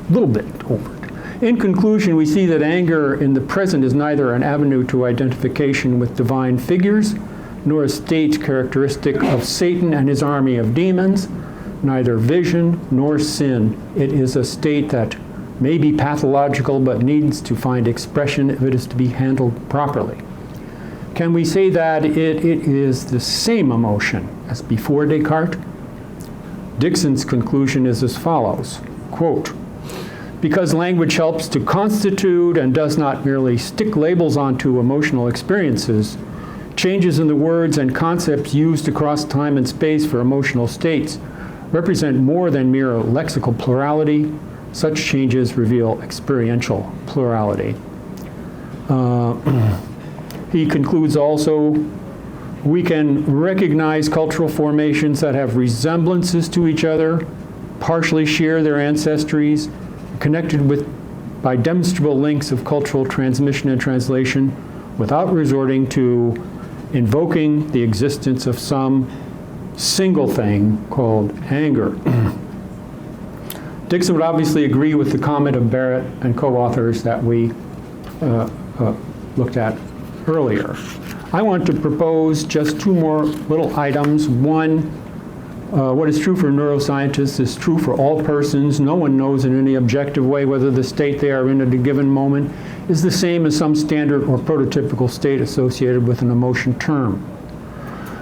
little bit over it. In conclusion, we see that anger in the present is neither an avenue to identification with divine figures, nor a state characteristic of Satan and his army of demons, neither vision nor sin. It is a state that may be pathological but needs to find expression if it is to be handled properly. Can we say that it is the same emotion as before Descartes? Dixon's conclusion is as follows, quote, because language helps to constitute and does not merely stick labels onto emotional experiences, changes in the words and concepts used across time and space for emotional states represent more than mere lexical plurality. Such changes reveal experiential plurality. He concludes also, we can recognize cultural formations that have resemblances to each other, partially share their ancestries, connected with by demonstrable links of cultural transmission and translation without resorting to invoking the existence of some single thing called anger. Dixon would obviously agree with the comment of Barrett and co-authors that we looked at earlier. I want to propose just two more little items. One, what is true for neuroscientists is true for all persons. No one knows in any objective way whether the state they are in at a given moment is the same as some standard or prototypical state associated with an emotion term.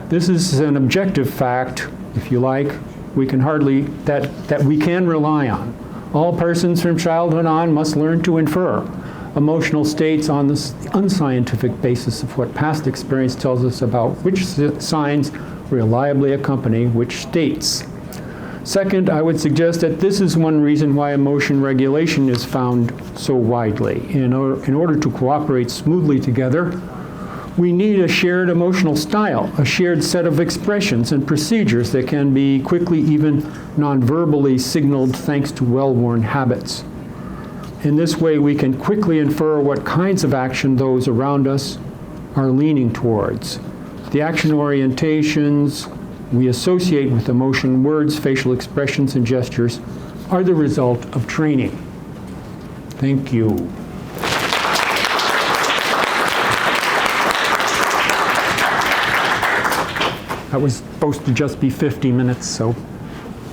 This is an objective fact, if you like, we can hardly, that we can rely on. All persons from childhood on must learn to infer emotional states on the unscientific basis of what past experience tells us about which signs reliably accompany which states. Second, I would suggest that this is one reason why emotion regulation is found so widely. In order to cooperate smoothly together, we need a shared emotional style, a shared set of expressions and procedures that can be quickly, even non-verbally signaled thanks to well-worn habits. In this way, we can quickly infer what kinds of action those around us are leaning towards. The action orientations we associate with emotion, words, facial expressions, and gestures are the result of training. Thank you. That was supposed to just be 50 minutes, so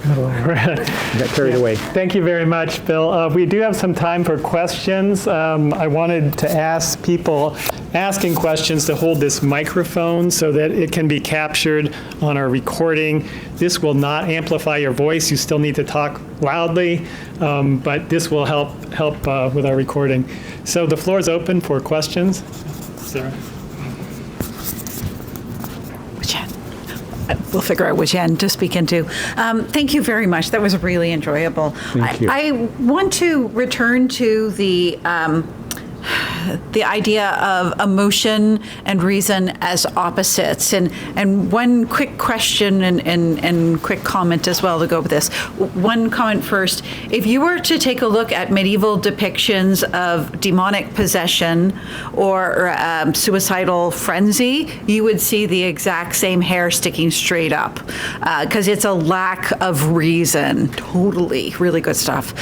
got carried away. Thank you very much, Bill. We do have some time for questions. I wanted to ask people asking questions to hold this microphone so that it can be captured on our recording. This will not amplify your voice. You still need to talk loudly, but this will help with our recording. So the floor is open for questions. Sarah? We'll figure out which end to speak into. Thank you very much. That was really enjoyable. Thank you. I want to return to the idea of emotion and reason as opposites. And one quick question and quick comment as well to go with this. One comment first. If you were to take a look at medieval depictions of demonic possession or suicidal frenzy, you would see the exact same hair sticking straight up because it's a lack of reason. Totally. Really good stuff.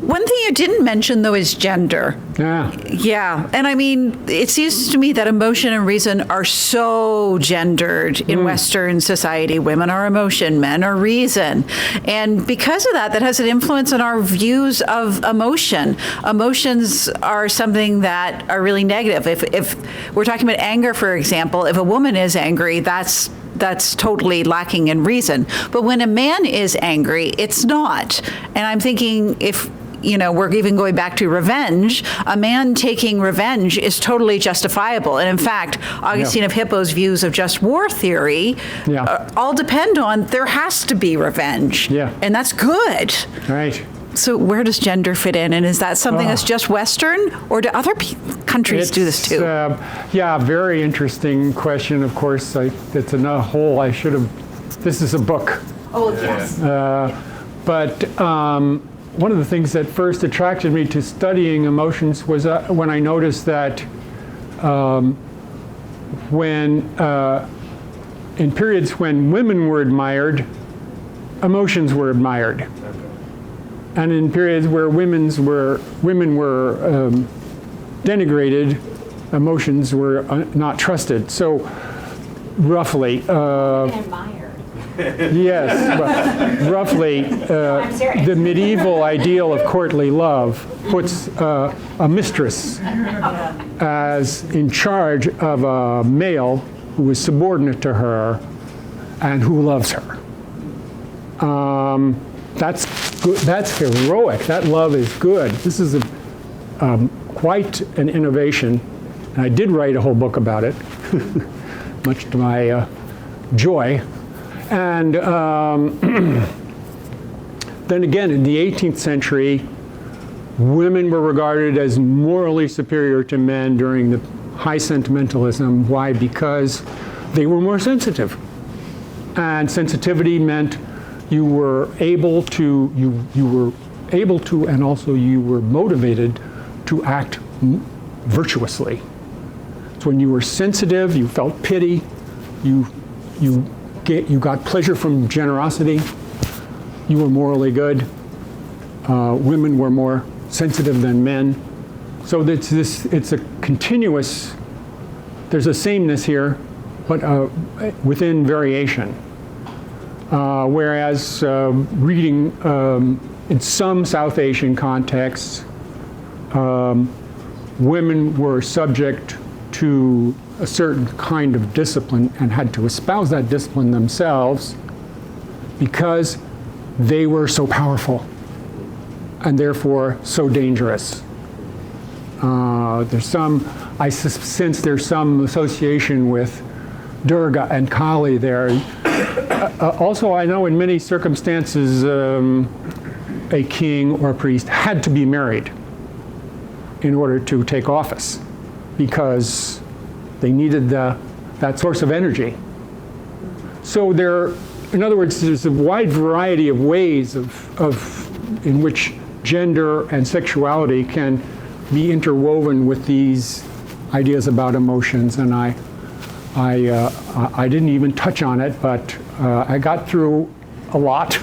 One thing you didn't mention, though, is gender. Yeah. And I mean, it seems to me that emotion and reason are so gendered in Western society. Women are emotion, men are reason. And because of that, that has an influence on our views of emotion. Emotions are something that are really negative. If we're talking about anger, for example, if a woman is angry, that's totally lacking in reason. But when a man is angry, it's not. And I'm thinking if, we're even going back to revenge, a man taking revenge is totally justifiable. And in fact, Augustine of Hippo's views of just war theory all depend on there has to be revenge. And that's good. Right. So where does gender fit in? And is that something that's just Western, or do other countries do this too? Very interesting question. Of course, it's another whole, this is a book. Oh, yes. But one of the things that first attracted me to studying emotions was when I noticed that in periods when women were admired, emotions were admired. And in periods where women were denigrated, emotions were not trusted. So roughly, yes, but roughly, the medieval ideal of courtly love puts a mistress as in charge of a male who is subordinate to her and who loves her. That's good. That's heroic. That love is good. This is quite an innovation. And I did write a whole book about it, much to my joy. And then again, in the 18th century, women were regarded as morally superior to men during the high sentimentalism. Why? Because they were more sensitive. And sensitivity meant you were able to, and also you were motivated to act virtuously. So when you were sensitive, you felt pity, you got pleasure from generosity, you were morally good. Women were more sensitive than men. So it's a continuous, there's a sameness here, but within variation. Whereas reading in some South Asian contexts, women were subject to a certain kind of discipline and had to espouse that discipline themselves because they were so powerful and therefore so dangerous. I sense there's some association with Durga and Kali there. Also, I know in many circumstances a king or a priest had to be married in order to take office because they needed that source of energy. So in other words, there's a wide variety of ways in which gender and sexuality can be interwoven with these ideas about emotions, and I didn't even touch on it, but I got through a lot.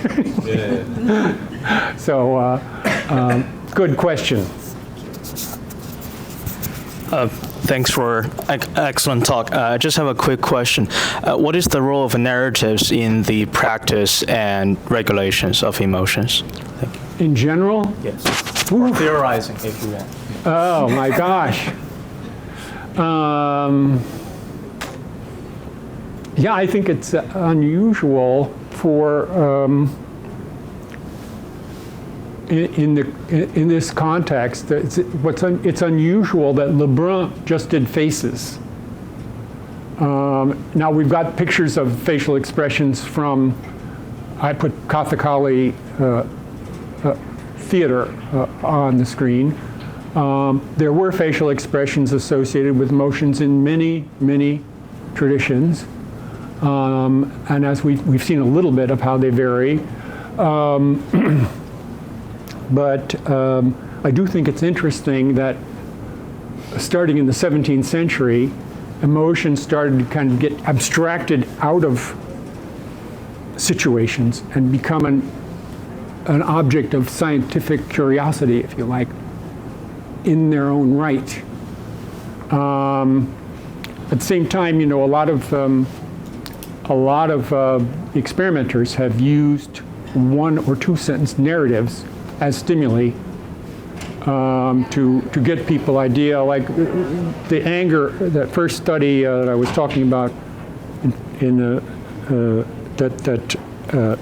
So, good question. Thanks for excellent talk. I just have a quick question. What is the role of narratives in the practice and regulations of emotions? In general? Yes. Or theorizing, if you want. Oh my gosh. Yeah, I think it's unusual for in this context. It's unusual that Lebrun just did faces. Now we've got pictures of facial expressions from. I put Kathakali theater on the screen. There were facial expressions associated with motions in many, many traditions. And as we've seen a little bit of how they vary. But I do think it's interesting that starting in the 17th century, emotions started to kind of get abstracted out of situations and become an object of scientific curiosity, if you like, in their own right. At the same time, you know, a lot of experimenters have used one or two sentence narratives as stimuli to get people idea, like the anger, that first study that I was talking about that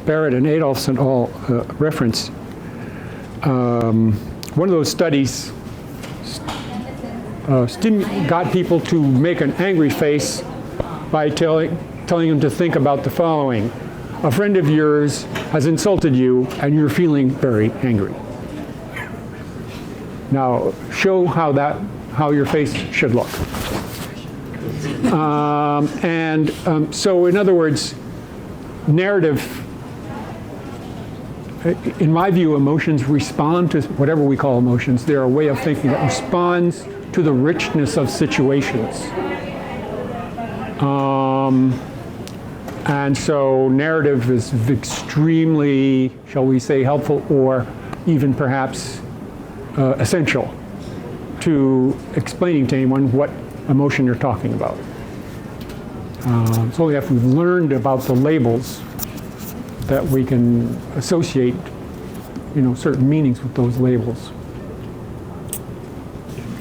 Barrett and Adolphson all referenced. One of those studies got people to make an angry face by telling them to think about the following. A friend of yours has insulted you and you're feeling very angry. Now show how your face should look. So in other words, narrative in my view, emotions respond to whatever we call emotions. They're a way of thinking that responds to the richness of situations. And so narrative is extremely, shall we say, helpful or even perhaps essential to explaining to anyone what emotion you're talking about. So if we've learned about the labels, that we can associate, certain meanings with those labels.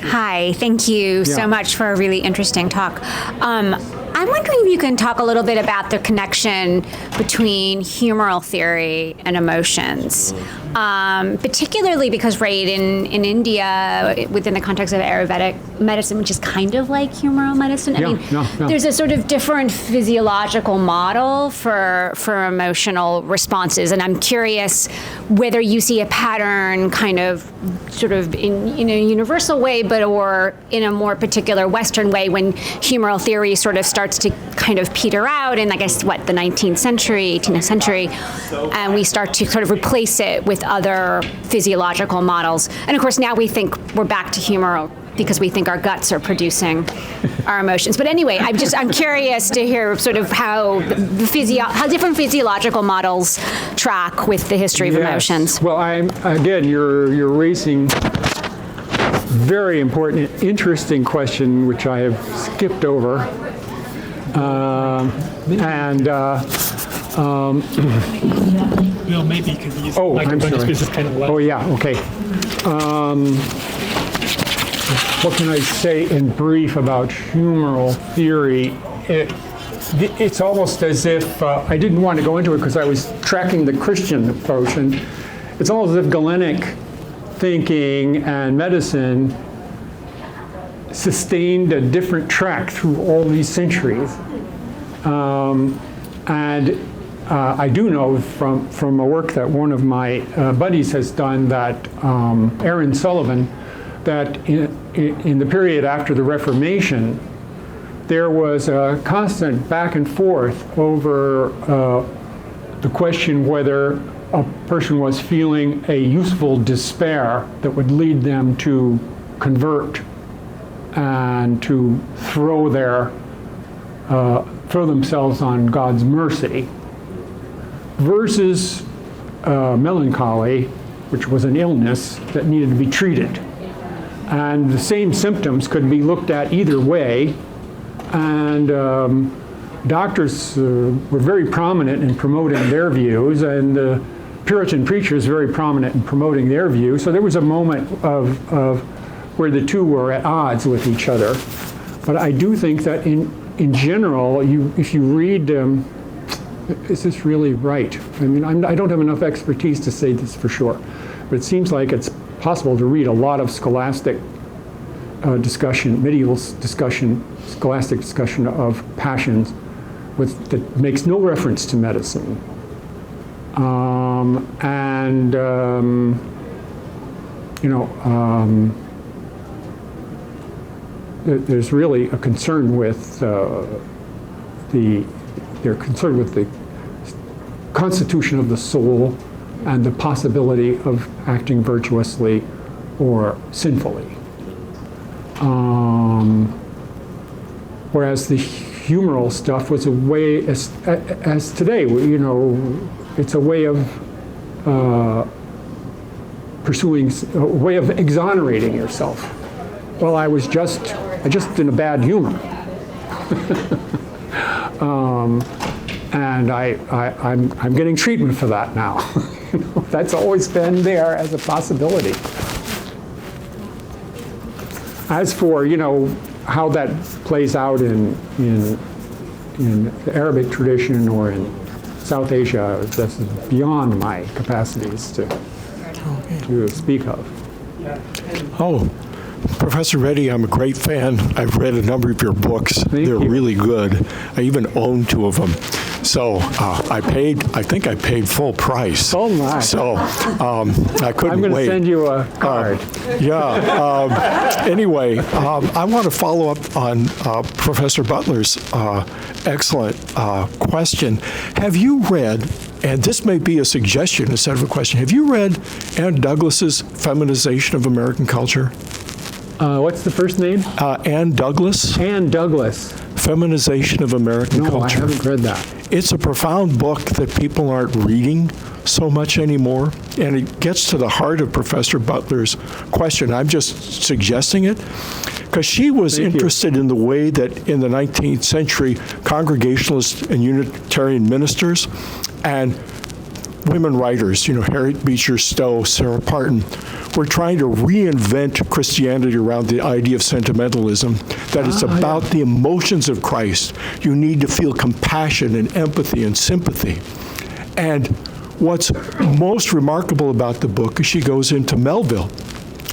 Hi, thank you so much for a really interesting talk. I'm wondering if you can talk a little bit about the connection between humoral theory and emotions, particularly because, right, in India, within the context of Ayurvedic medicine, which is kind of like humoral medicine, there's a sort of different physiological model for emotional responses, and I'm curious whether you see a pattern kind of sort of in a universal way, or in a more particular Western way when humoral theory sort of starts to kind of peter out in, I guess, the 19th century, 18th century, and we start to sort of replace it with other physiological models. And of course, now we think we're back to humor because we think our guts are producing our emotions. But anyway, I'm curious to hear sort of how different physiological models track with the history of emotions. Well, you're raising very important, interesting question, which I have skipped over. Bill, maybe you could use I'm microphone sorry. just kind of loud. Oh, yeah, okay. What can I say in brief about humoral theory? It's almost as if, I didn't want to go into it because I was tracking the Christian approach, and it's almost as if Galenic thinking and medicine sustained a different track through all these centuries. I do know from a work that one of my buddies has done, that Aaron Sullivan, that in the period after the Reformation, there was a constant back and forth over the question whether a person was feeling a useful despair that would lead them to convert and to throw themselves on God's mercy, versus melancholy, which was an illness that needed to be treated. And the same symptoms could be looked at either way, and doctors were very prominent in promoting their views, and the Puritan preachers very prominent in promoting their views. So there was a moment of where the two were at odds with each other. But I do think that in general, if you read, is this really right? I mean, I don't have enough expertise to say this for sure, but it seems like it's possible to read a lot of scholastic discussion, medieval discussion, scholastic discussion of passions that makes no reference to medicine. There's really a concern with they're concerned with the constitution of the soul and the possibility of acting virtuously or sinfully. Whereas the humoral stuff was a way, as today, it's a way of pursuing, a way of exonerating yourself. Well, I just in a bad humor. And I'm getting treatment for that now. That's always been there as a possibility. As for how that plays out in the Arabic tradition or in South Asia, this is beyond my capacities to speak of. Oh, Professor Reddy, I'm a great fan. I've read a number of your books. Thank They're you. really good. I even own 2 of them. So I think I paid full price. Oh, my. So I couldn't I'm going to wait. send you a card. Anyway, I want to follow up on Professor Butler's excellent question. Have you read and this may be a suggestion instead of a question. Have you read Ann Douglas's Feminization of American Culture? What's the first name? Ann Douglas. Ann Douglas. Feminization of American No, Culture. I haven't read that. It's a profound book that people aren't reading so much anymore, and it gets to the heart of Professor Butler's question. I'm just suggesting it because she was interested in the way that in the 19th century, Congregationalist and Unitarian ministers and women writers, Harriet Beecher Stowe, Sarah Parton, were trying to reinvent Christianity around the idea of sentimentalism, that it's about the emotions of Christ. You need to feel compassion and empathy and sympathy. And what's most remarkable about the book is she goes into Melville.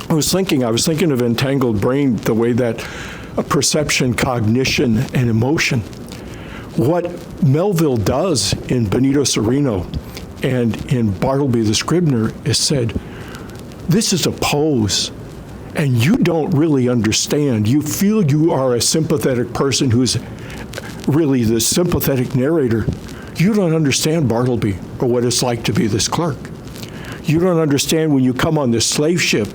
I was thinking of entangled brain, the way that perception, cognition, and emotion. What Melville does in Benito Cereno and in Bartleby the Scribner is said, this is a pose, and you don't really understand. You feel you are a sympathetic person who's really the sympathetic narrator. You don't understand Bartleby or what it's like to be this clerk. You don't understand when you come on this slave ship.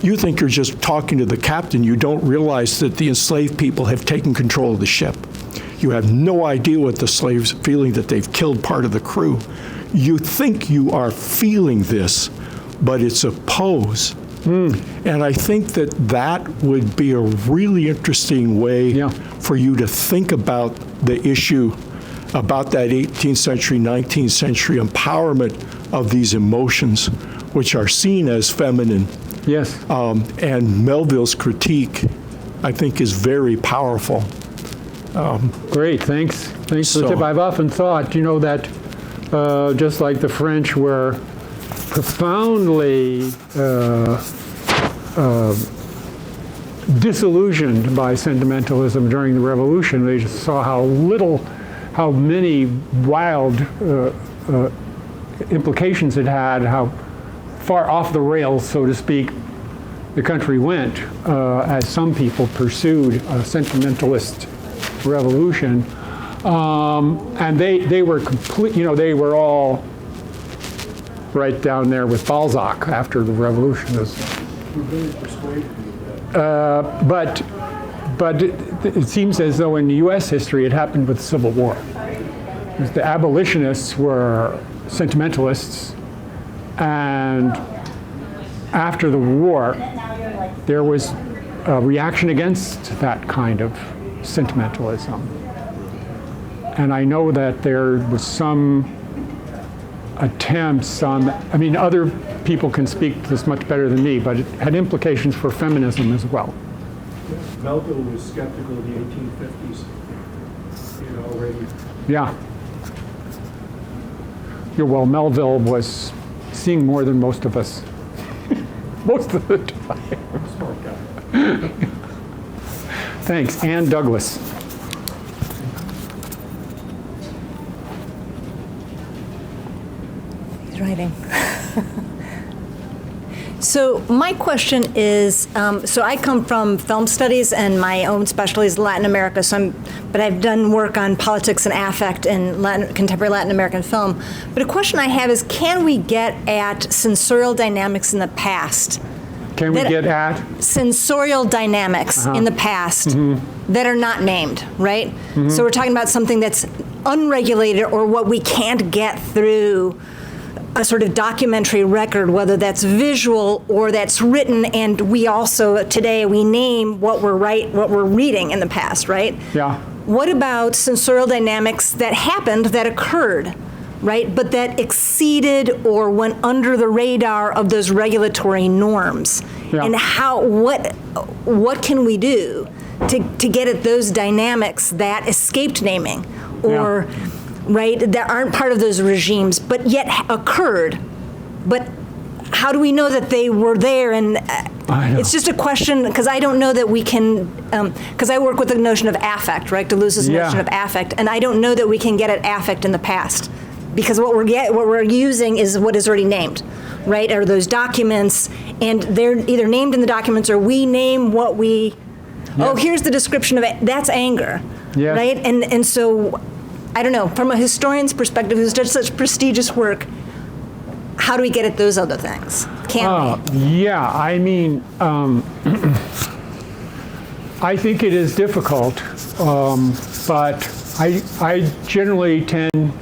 You think you're just talking to the captain. You don't realize that the enslaved people have taken control of the ship. You have no idea what the slaves are feeling, that they've killed part of the crew. You think you are feeling this, but it's a pose. And I think that would be a really interesting way for you to think about the issue, about that 18th century, 19th century empowerment of these emotions, which are seen as feminine. Yes. And Melville's critique, I think, is very powerful. Great, thanks. Thanks for the tip. I've often thought, that just like the French were profoundly disillusioned by sentimentalism during the Revolution. They just saw how many wild implications it had, how far off the rails, so to speak, the country went as some people pursued a sentimentalist revolution. And they were complete, they were all right down there with Balzac after the revolution was. But it seems as though in U.S. history it happened with the Civil War. The abolitionists were sentimentalists, and after the war there was a reaction against that kind of sentimentalism. And I know that there was some attempts on, other people can speak to this much better than me, but it had implications for feminism as well. Melville was skeptical of the 1850s, already. Yeah. Well, Melville was seeing more than most of us. Most of the time. Smart guy. Thanks. Ann Douglas. Writing. So my question is, so I come from film studies and my own specialty is Latin America, but I've done work on politics and affect in contemporary Latin American film. But a question I have is, can we get at sensorial dynamics in the past? Can we get at? Sensorial dynamics in the past that are not named, right? So we're talking about something that's unregulated or what we can't get through a sort of documentary record, whether that's visual or that's written, and we also today we name what we're reading in the past, right? Yeah. What about sensorial dynamics that happened, that occurred, right, but that exceeded or went under the radar of those regulatory norms? Yeah. And what can we do to get at those dynamics that escaped naming or right, that aren't part of those regimes, but yet occurred. But how do we know that they were there? And it's just a question, because I don't know that we can, because I work with the notion of affect, right, Deleuze's notion of affect, and I don't know that we can get at affect in the past, because what we're using is what is already named, right, are those documents, and they're either named in the documents or we name what we, oh, here's the description of it, that's anger, right, and so I don't know, from a historian's perspective who's done such prestigious work, how do we get at those other things? Can we? Yeah, I mean, I think it is difficult, but I generally tend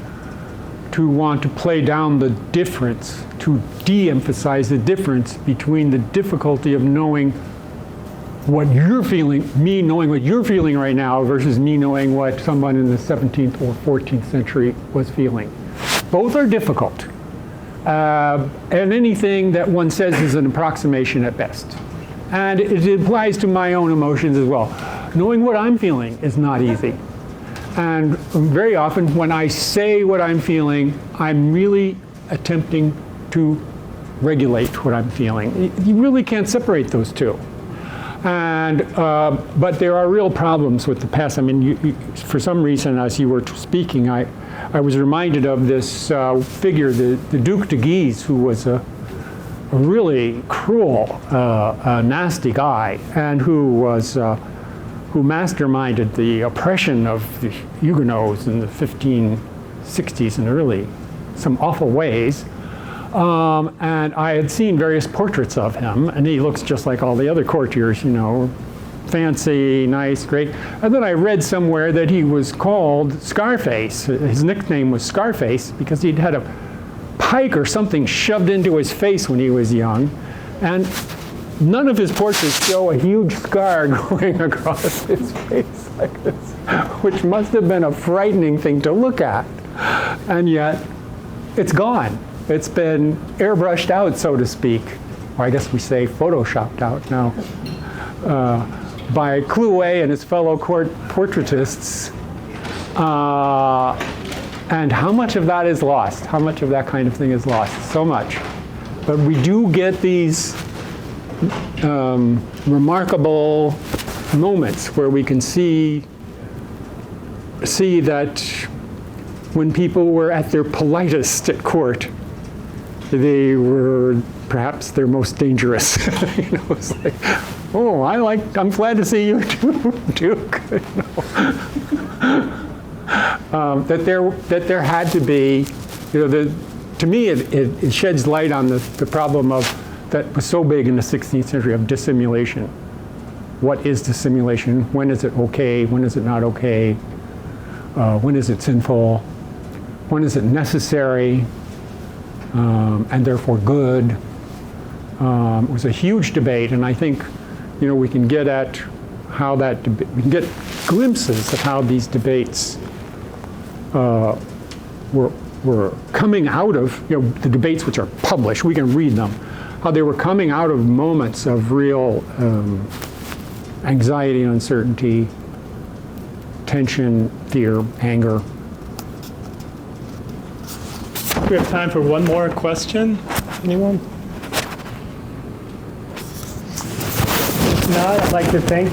to want to play down the difference, to de-emphasize the difference between the difficulty of knowing what you're feeling, me knowing what you're feeling right now versus me knowing what someone in the 17th or 14th century was feeling. Both are difficult. And anything that one says is an approximation at best. And it applies to my own emotions as well. Knowing what I'm feeling is not easy. And very often when I say what I'm feeling, I'm really attempting to regulate what I'm feeling. You really can't separate those two. And, but there are real problems with the past. I mean, for some reason, as you were speaking, I was reminded of this figure, the Duc de Guise, who was a really cruel, nasty guy, and who masterminded the oppression of the Huguenots in the 1560s and early, some awful ways. And I had seen various portraits of him, and he looks just like all the other courtiers, you know, fancy, nice, great. And then I read somewhere that he was called Scarface. His nickname was Scarface because he'd had a pike or something shoved into his face when he was young. And none of his portraits show a huge scar going across his face like this, which must have been a frightening thing to look at. And yet, it's gone. It's been airbrushed out, so to speak, or I guess we say photoshopped out now, by Clouet and his fellow portraitists. And how much of that is lost? How much of that kind of thing is lost? So much. But we do get these remarkable moments where we can see that when people were at their politest at court, they were perhaps their most dangerous. You know, it's like, oh, I'm glad to see you too, Duke. You know? That there had to be, you know, to me it sheds light on the problem that was so big in the 16th century of dissimulation. What is dissimulation? When is it okay? When is it not okay? When is it sinful? When is it necessary? And therefore good. It was a huge debate, and I think, you know, we can get at how we can get glimpses of how these debates were coming out of, you know, the debates which are published. We can read them. How they were coming out of moments of real anxiety and uncertainty, tension, fear, anger. We have time for one more question. Anyone? If not, I'd like to thank you.